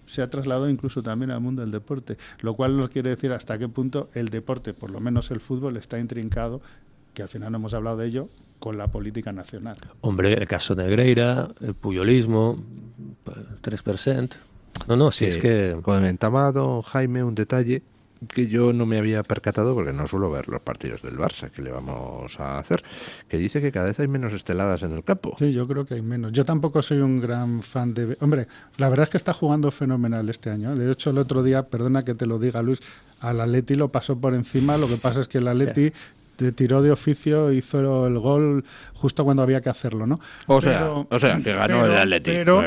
se ha trasladado incluso también al mundo del deporte? Lo cual nos quiere decir hasta qué punto el deporte, por lo menos el fútbol, está intrincado, que al final no hemos hablado de ello, con la política nacional. Hombre, el caso Negreira, el puyolismo, 3%. No, si es que... Comentaba don Jaime un detalle que yo no me había percatado porque no suelo ver los partidos del Barça, que le vamos a hacer, que dice que cada vez hay menos esteladas en el campo. Sí, yo creo que hay menos. Yo tampoco soy un gran fan de... Hombre, la verdad es que está jugando fenomenal este año. De hecho, el otro día, perdona que te lo diga Luis, al Atleti lo pasó por encima. Lo que pasa es que el Atleti... te tiró de oficio, hizo el gol justo cuando había que hacerlo, ¿no? O sea, que ganó el Atlético.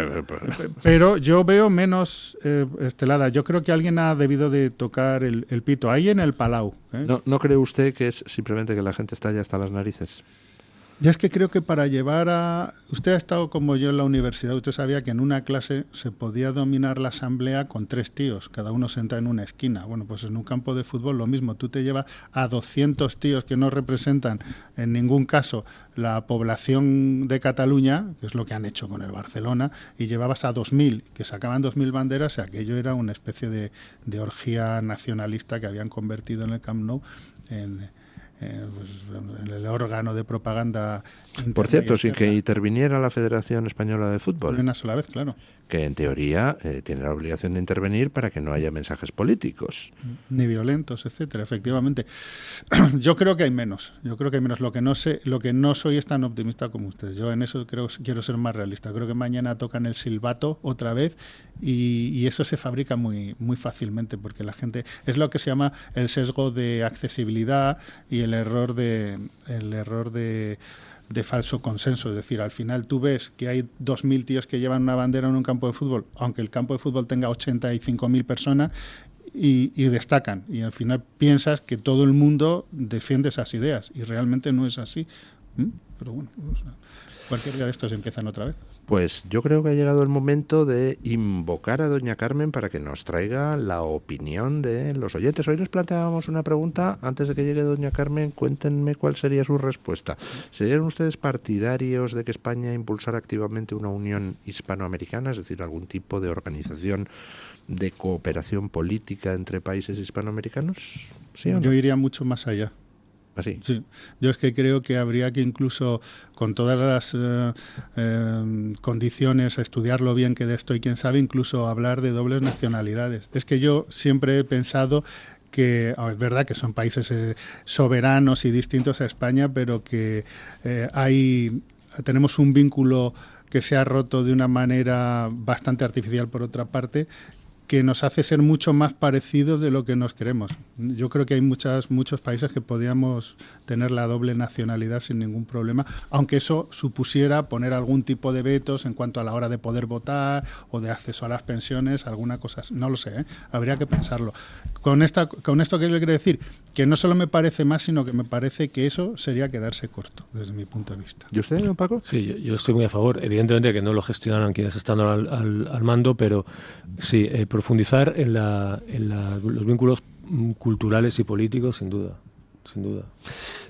Pero yo veo menos estelada. Yo creo que alguien ha debido de tocar el pito ahí en el Palau. ¿No cree usted que es simplemente que la gente está ya hasta las narices? Ya es que creo que para llevar a... Usted ha estado como yo en la universidad, usted sabía que en una clase se podía dominar la asamblea con 3 tíos, cada uno sentado en una esquina. Bueno, pues en un campo de fútbol lo mismo, tú te llevas a 200 tíos que no representan en ningún caso la población de Cataluña, que es lo que han hecho con el Barcelona, y llevabas a 2.000, que sacaban 2.000 banderas, y aquello era una especie de orgía nacionalista que habían convertido en el Camp Nou en el órgano de propaganda. Por cierto, sin que interviniera la Federación Española de Fútbol. Una sola vez, claro. Que en teoría tiene la obligación de intervenir para que no haya mensajes políticos. Ni violentos, etcétera, efectivamente. Yo creo que hay menos. Lo que no soy es tan optimista como ustedes. Yo en eso quiero ser más realista. Creo que mañana tocan el silbato otra vez y eso se fabrica muy, muy fácilmente porque la gente... Es lo que se llama el sesgo de accesibilidad y el error de falso consenso, es decir, al final tú ves que hay 2.000 tíos que llevan una bandera en un campo de fútbol, aunque el campo de fútbol tenga 85.000 personas y destacan, y al final piensas que todo el mundo defiende esas ideas y realmente no es así. Pero bueno, cualquier día de estos empiezan otra vez. Pues yo creo que ha llegado el momento de invocar a doña Carmen para que nos traiga la opinión de los oyentes. Hoy les planteábamos una pregunta. Antes de que llegue doña Carmen, cuéntenme cuál sería su respuesta. ¿Serían ustedes partidarios de que España impulsara activamente una unión hispanoamericana, es decir, algún tipo de organización de cooperación política entre países hispanoamericanos? ¿Sí o no? Yo iría mucho más allá. ¿Así? Sí, yo es que creo que habría que incluso con todas las condiciones, estudiarlo bien, que de esto y quién sabe, incluso hablar de dobles nacionalidades. Es que yo siempre he pensado que es verdad que son países soberanos y distintos a España, pero que tenemos un vínculo que se ha roto de una manera bastante artificial por otra parte, que nos hace ser mucho más parecidos de lo que nos creemos. Yo creo que hay muchos países que podíamos tener la doble nacionalidad sin ningún problema, aunque eso supusiera poner algún tipo de vetos en cuanto a la hora de poder votar o de acceso a las pensiones, alguna cosa, no lo sé, habría que pensarlo. Con esto, ¿qué le quiero decir? Que no solo me parece más, sino que me parece que eso sería quedarse corto, desde mi punto de vista. ¿Y usted, don Paco? Sí, yo estoy muy a favor. Evidentemente que no lo gestionaron quienes están al mando, pero sí, profundizar en los vínculos culturales y políticos, sin duda. Sin duda.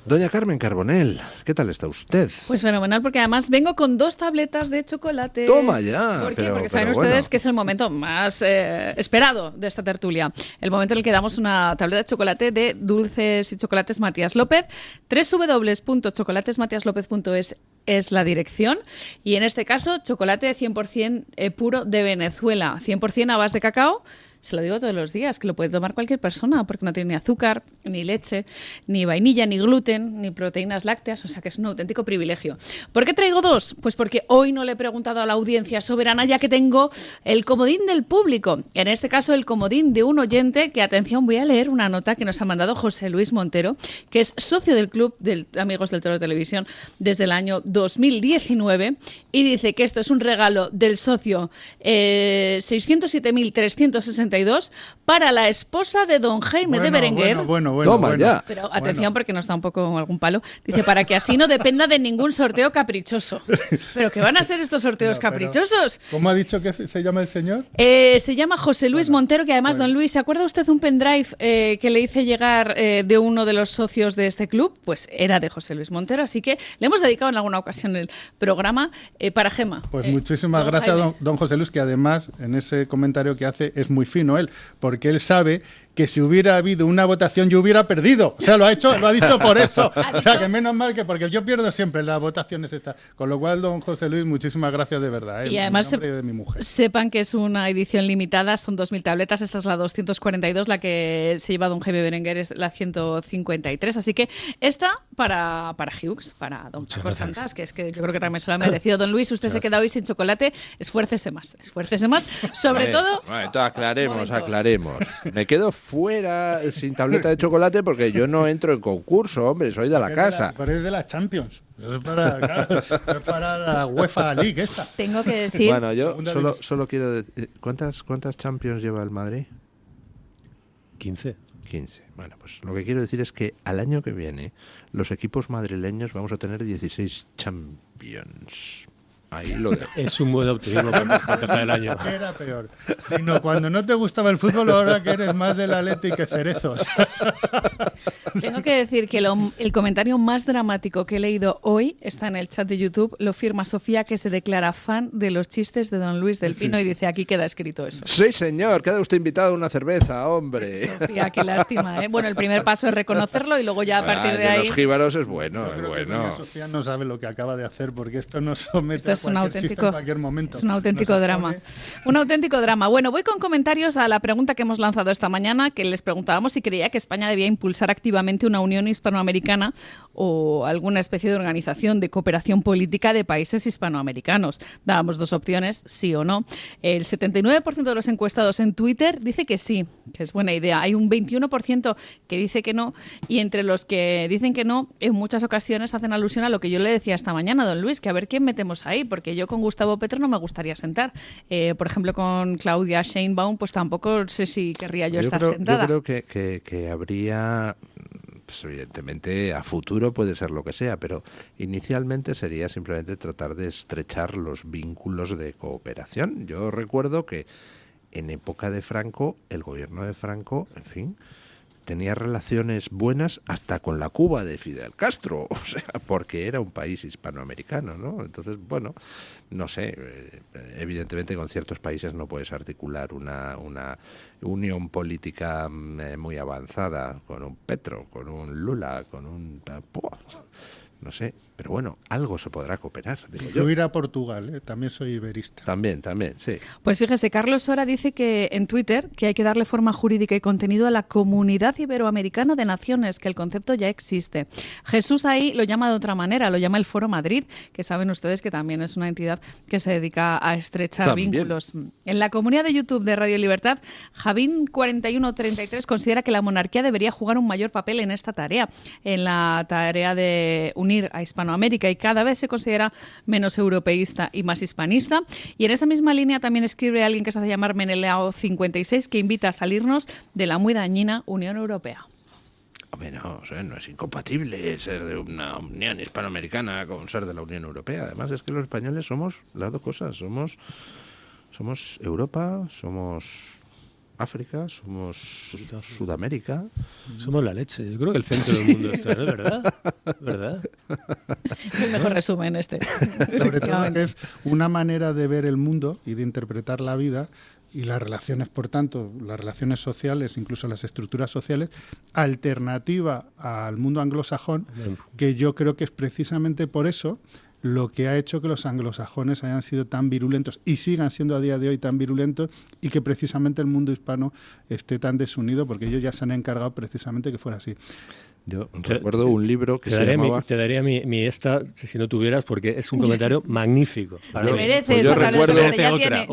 Doña Carmen Carbonell, ¿qué tal está usted? Pues fenomenal, porque además vengo con 2 tabletas de chocolate. ¡Toma ya! ¿Por qué? Porque saben ustedes que es el momento más esperado de esta tertulia. El momento en el que damos una tableta de chocolate de Dulces y Chocolates Matías López. www.chocolatesmatiaslopez.es es la dirección. Y en este caso, chocolate 100% puro de Venezuela. 100% a base de cacao. Se lo digo todos los días, que lo puede tomar cualquier persona, porque no tiene ni azúcar, ni leche, ni vainilla, ni gluten, ni proteínas lácteas, o sea que es un auténtico privilegio. ¿Por qué traigo 2? Pues porque hoy no le he preguntado a la audiencia soberana, ya que tengo el comodín del público. En este caso, el comodín de un oyente, que, atención, voy a leer una nota que nos ha mandado José Luis Montero, que es socio del Club de Amigos del Toro de Televisión desde el año 2019, y dice que esto es un regalo del socio 607.360 para la esposa de don Jaime de Berenguer. Toma ya. Pero atención, porque nos da un poco algún palo. Dice, para que así no dependa de ningún sorteo caprichoso. ¿Pero qué van a ser estos sorteos caprichosos? ¿Cómo ha dicho que se llama el señor? Se llama José Luis Montero, que además, don Luis, ¿se acuerda usted un pendrive que le hice llegar de uno de los socios de este club? Pues era de José Luis Montero, así que le hemos dedicado en alguna ocasión el programa para Gema. Pues muchísimas gracias, don José Luis, que además en ese comentario que hace es muy fino él, porque él sabe que si hubiera habido una votación yo hubiera perdido. O sea, lo ha dicho por eso. O sea, que menos mal que, porque yo pierdo siempre en las votaciones estas. Con lo cual, don José Luis, muchísimas gracias de verdad. Y además, de mi mujer. Sepan que es una edición limitada, son 2.000 tabletas, esta es la 242, la que se lleva don Jaime Berenguer es la 153, así que esta para Hughes, para don Paco Santas, que es que yo creo que también se lo ha merecido. Don Luis, usted se queda hoy sin chocolate, esfuércese más, sobre todo... Aclaremos. Me quedo fuera sin tableta de chocolate porque yo no entro en concurso, hombre, soy de la casa. Pero es de la Champions. Es para la UEFA League esta. Tengo que decir... Bueno, yo solo quiero decir... ¿Cuántas Champions lleva el Madrid? 15. Bueno, pues lo que quiero decir es que al año que viene los equipos madrileños vamos a tener 16 Champions. Ahí lo dejo. Es un buen optimismo para empezar el año. Era peor. Sino cuando no te gustaba el fútbol, ahora que eres más del Atleti que Cerezos. Tengo que decir que el comentario más dramático que he leído hoy está en el chat de YouTube. Lo firma Sofía, que se declara fan de los chistes de don Luis del Pino, y dice, aquí queda escrito eso. Sí, señor, queda usted invitado a una cerveza, hombre. Sofía, qué lástima, ¿eh? Bueno, el primer paso es reconocerlo y luego ya a partir de ahí... Los jíbaros es bueno, Yo es creo bueno. que Sofía no sabe lo que acaba de hacer, porque esto nos somete Esto a cualquier chiste en cualquier momento. Es un auténtico drama. Un auténtico drama. Bueno, voy con comentarios a la pregunta que hemos lanzado esta mañana, que les preguntábamos si creía que España debía impulsar activamente una unión hispanoamericana o alguna especie de organización de cooperación política de países hispanoamericanos. Dábamos dos opciones, sí o no. El 79% de los encuestados en Twitter dice que sí, que es buena idea. Hay un 21% que dice que no, y entre los que dicen que no, en muchas ocasiones hacen alusión a lo que yo le decía esta mañana, don Luis, que a ver quién metemos ahí, porque yo con Gustavo Petro no me gustaría sentar. Por ejemplo, con Claudia Sheinbaum, pues tampoco sé si querría yo estar sentada. Yo creo que habría... Pues evidentemente a futuro puede ser lo que sea, pero inicialmente sería simplemente tratar de estrechar los vínculos de cooperación. Yo recuerdo que en época de Franco, el gobierno de Franco, en fin, tenía relaciones buenas hasta con la Cuba de Fidel Castro, o sea, porque era un país hispanoamericano, ¿no? Entonces, bueno, no sé, evidentemente con ciertos países no puedes articular una unión política muy avanzada con un Petro, con un Lula, con un... no sé, pero bueno, algo se podrá cooperar, digo yo. Yo iré a Portugal, también soy iberista. También, sí. Pues fíjese, Carlos Sora dice que en Twitter que hay que darle forma jurídica y contenido a la Comunidad Iberoamericana de Naciones, que el concepto ya existe. Jesús ahí lo llama de otra manera, lo llama el Foro Madrid, que saben ustedes que también es una entidad que se dedica a estrechar vínculos. En la comunidad de YouTube de Radio Libertad, Javín4133 considera que la monarquía debería jugar un mayor papel en esta tarea, en la tarea de unir a Hispanoamérica, y cada vez se considera menos europeísta y más hispanista. Y en esa misma línea también escribe alguien que se hace llamar Menelao56, que invita a salirnos de la muy dañina Unión Europea. Hombre, no, o sea, no es incompatible ser de una unión hispanoamericana con ser de la Unión Europea. Además es que los españoles somos las dos cosas. Somos Europa, somos África, somos Sudamérica. Somos la leche. Yo creo que el centro del mundo está, ¿no? ¿Verdad? Es el mejor resumen este. Sobre todo que es una manera de ver el mundo y de interpretar la vida y las relaciones, por tanto, las relaciones sociales, incluso las estructuras sociales, alternativa al mundo anglosajón, que yo creo que es precisamente por eso lo que ha hecho que los anglosajones hayan sido tan virulentos y sigan siendo a día de hoy tan virulentos, y que precisamente el mundo hispano esté tan desunido, porque ellos ya se han encargado precisamente que fuera así. Yo recuerdo un libro que se llamaba... Te daría mi esta si no tuvieras, porque es un comentario magnífico. Se merece pues yo esa recuerdo,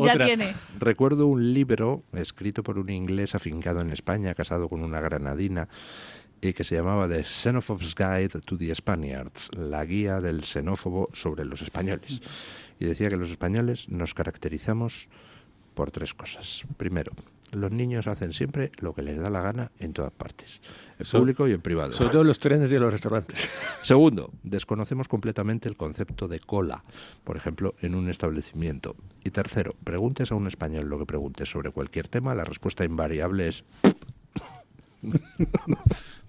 ya tiene. Recuerdo un libro escrito por un inglés afincado en España, casado con una granadina, que se llamaba The Xenophob's Guide to the Spaniards, la guía del xenófobo sobre los españoles. Y decía que los españoles nos caracterizamos por tres cosas. Primero, los niños hacen siempre lo que les da la gana en todas partes, en público y en privado. Sobre todo en los trenes y en los restaurantes. Segundo, desconocemos completamente el concepto de cola, por ejemplo, en un establecimiento. Y tercero, preguntes a un español lo que preguntes sobre cualquier tema, la respuesta invariable es...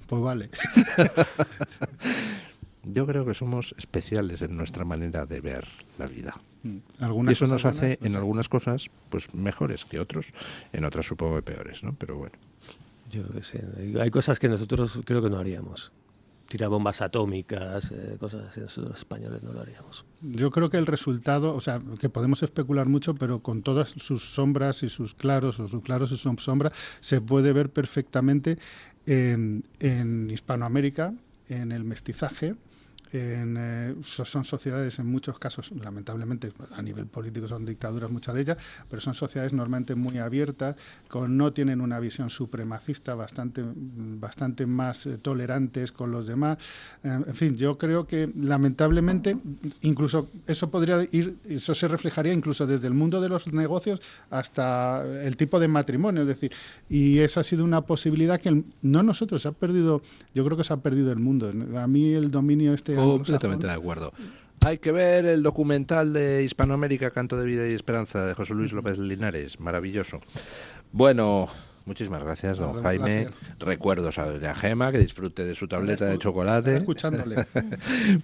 Pues vale. Yo creo que somos especiales en nuestra manera de ver la vida. Y eso nos hace, en algunas cosas, pues mejores que otros, en otras supongo que peores, ¿no? Pero bueno. Yo qué sé, hay cosas que nosotros creo que no haríamos. Tirar bombas atómicas, cosas así, nosotros los españoles no lo haríamos. Yo creo que el resultado, o sea, que podemos especular mucho, pero con todas sus sombras y sus claros, o sus claros y sus sombras, se puede ver perfectamente en Hispanoamérica, en el mestizaje. Son sociedades, en muchos casos, lamentablemente a nivel político son dictaduras muchas de ellas, pero son sociedades normalmente muy abiertas, no tienen una visión supremacista, bastante más tolerantes con los demás. En fin, yo creo que lamentablemente incluso eso se reflejaría incluso desde el mundo de los negocios hasta el tipo de matrimonio, es decir, y eso ha sido una posibilidad que yo creo que se ha perdido el mundo. A mí el dominio completamente de acuerdo. Hay que ver el documental de Hispanoamérica, Canto de Vida y Esperanza, de José Luis López Linares. Maravilloso. Bueno, Muchísimas gracias, don Nada, Jaime. gracias. Recuerdos a doña Gema, que disfrute de su tableta de chocolate. Escuchándole.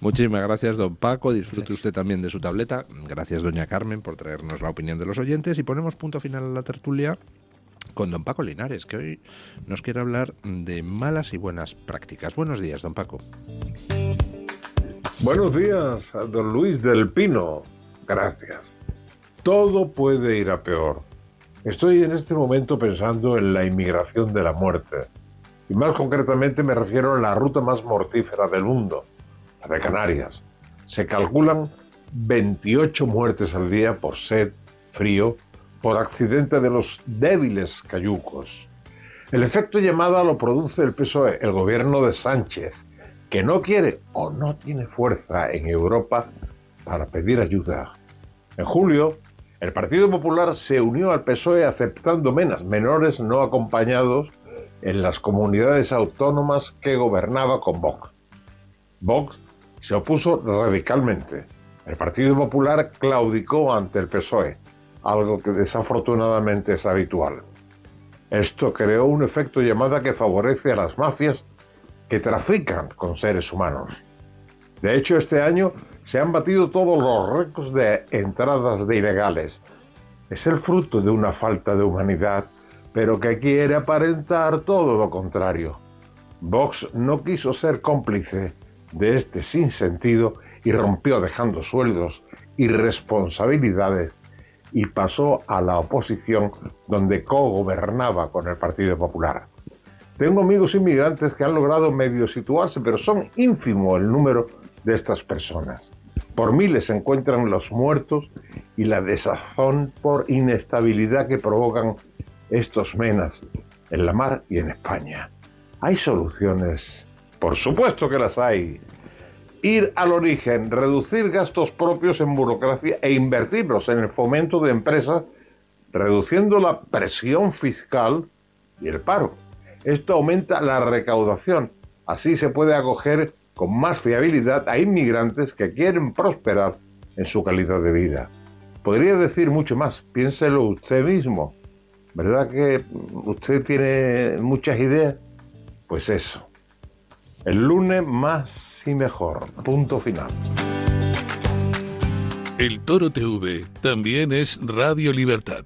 Muchísimas gracias, don Paco. Disfrute usted también de su tableta. Gracias, doña Carmen, por traernos la opinión de los oyentes. Y ponemos punto final a la tertulia con don Paco Linares, que hoy nos quiere hablar de malas y buenas prácticas. Buenos días, don Paco. Buenos días, don Luis del Pino. Gracias. Todo puede ir a peor. Estoy en este momento pensando en la inmigración de la muerte. Y más concretamente me refiero a la ruta más mortífera del mundo, la de Canarias. Se calculan 28 muertes al día por sed, frío, por accidente de los débiles cayucos. El efecto llamada lo produce el PSOE, el gobierno de Sánchez, que no quiere o no tiene fuerza en Europa para pedir ayuda. En julio, el Partido Popular se unió al PSOE aceptando menas menores no acompañados en las comunidades autónomas que gobernaba con Vox. Vox se opuso radicalmente. El Partido Popular claudicó ante el PSOE, algo que desafortunadamente es habitual. Esto creó un efecto llamada que favorece a las mafias que trafican con seres humanos. De hecho, este año se han batido todos los récords de entradas de ilegales. Es el fruto de una falta de humanidad, pero que quiere aparentar todo lo contrario. Vox no quiso ser cómplice de este sinsentido y rompió dejando sueldos y responsabilidades y pasó a la oposición donde cogobernaba con el Partido Popular. Tengo amigos inmigrantes que han logrado medio situarse, pero son ínfimo el número de estas personas. Por miles se encuentran los muertos y la desazón por inestabilidad que provocan estos menas en la mar y en España. ¿Hay soluciones? Por supuesto que las hay. Ir al origen, reducir gastos propios en burocracia e invertirlos en el fomento de empresas, reduciendo la presión fiscal y el paro. Esto aumenta la recaudación. Así se puede acoger con más fiabilidad a inmigrantes que quieren prosperar en su calidad de vida. Podría decir mucho más, piénselo usted mismo. ¿Verdad que usted tiene muchas ideas? Pues eso. El lunes más y mejor. Punto final. El Toro TV también es Radio Libertad.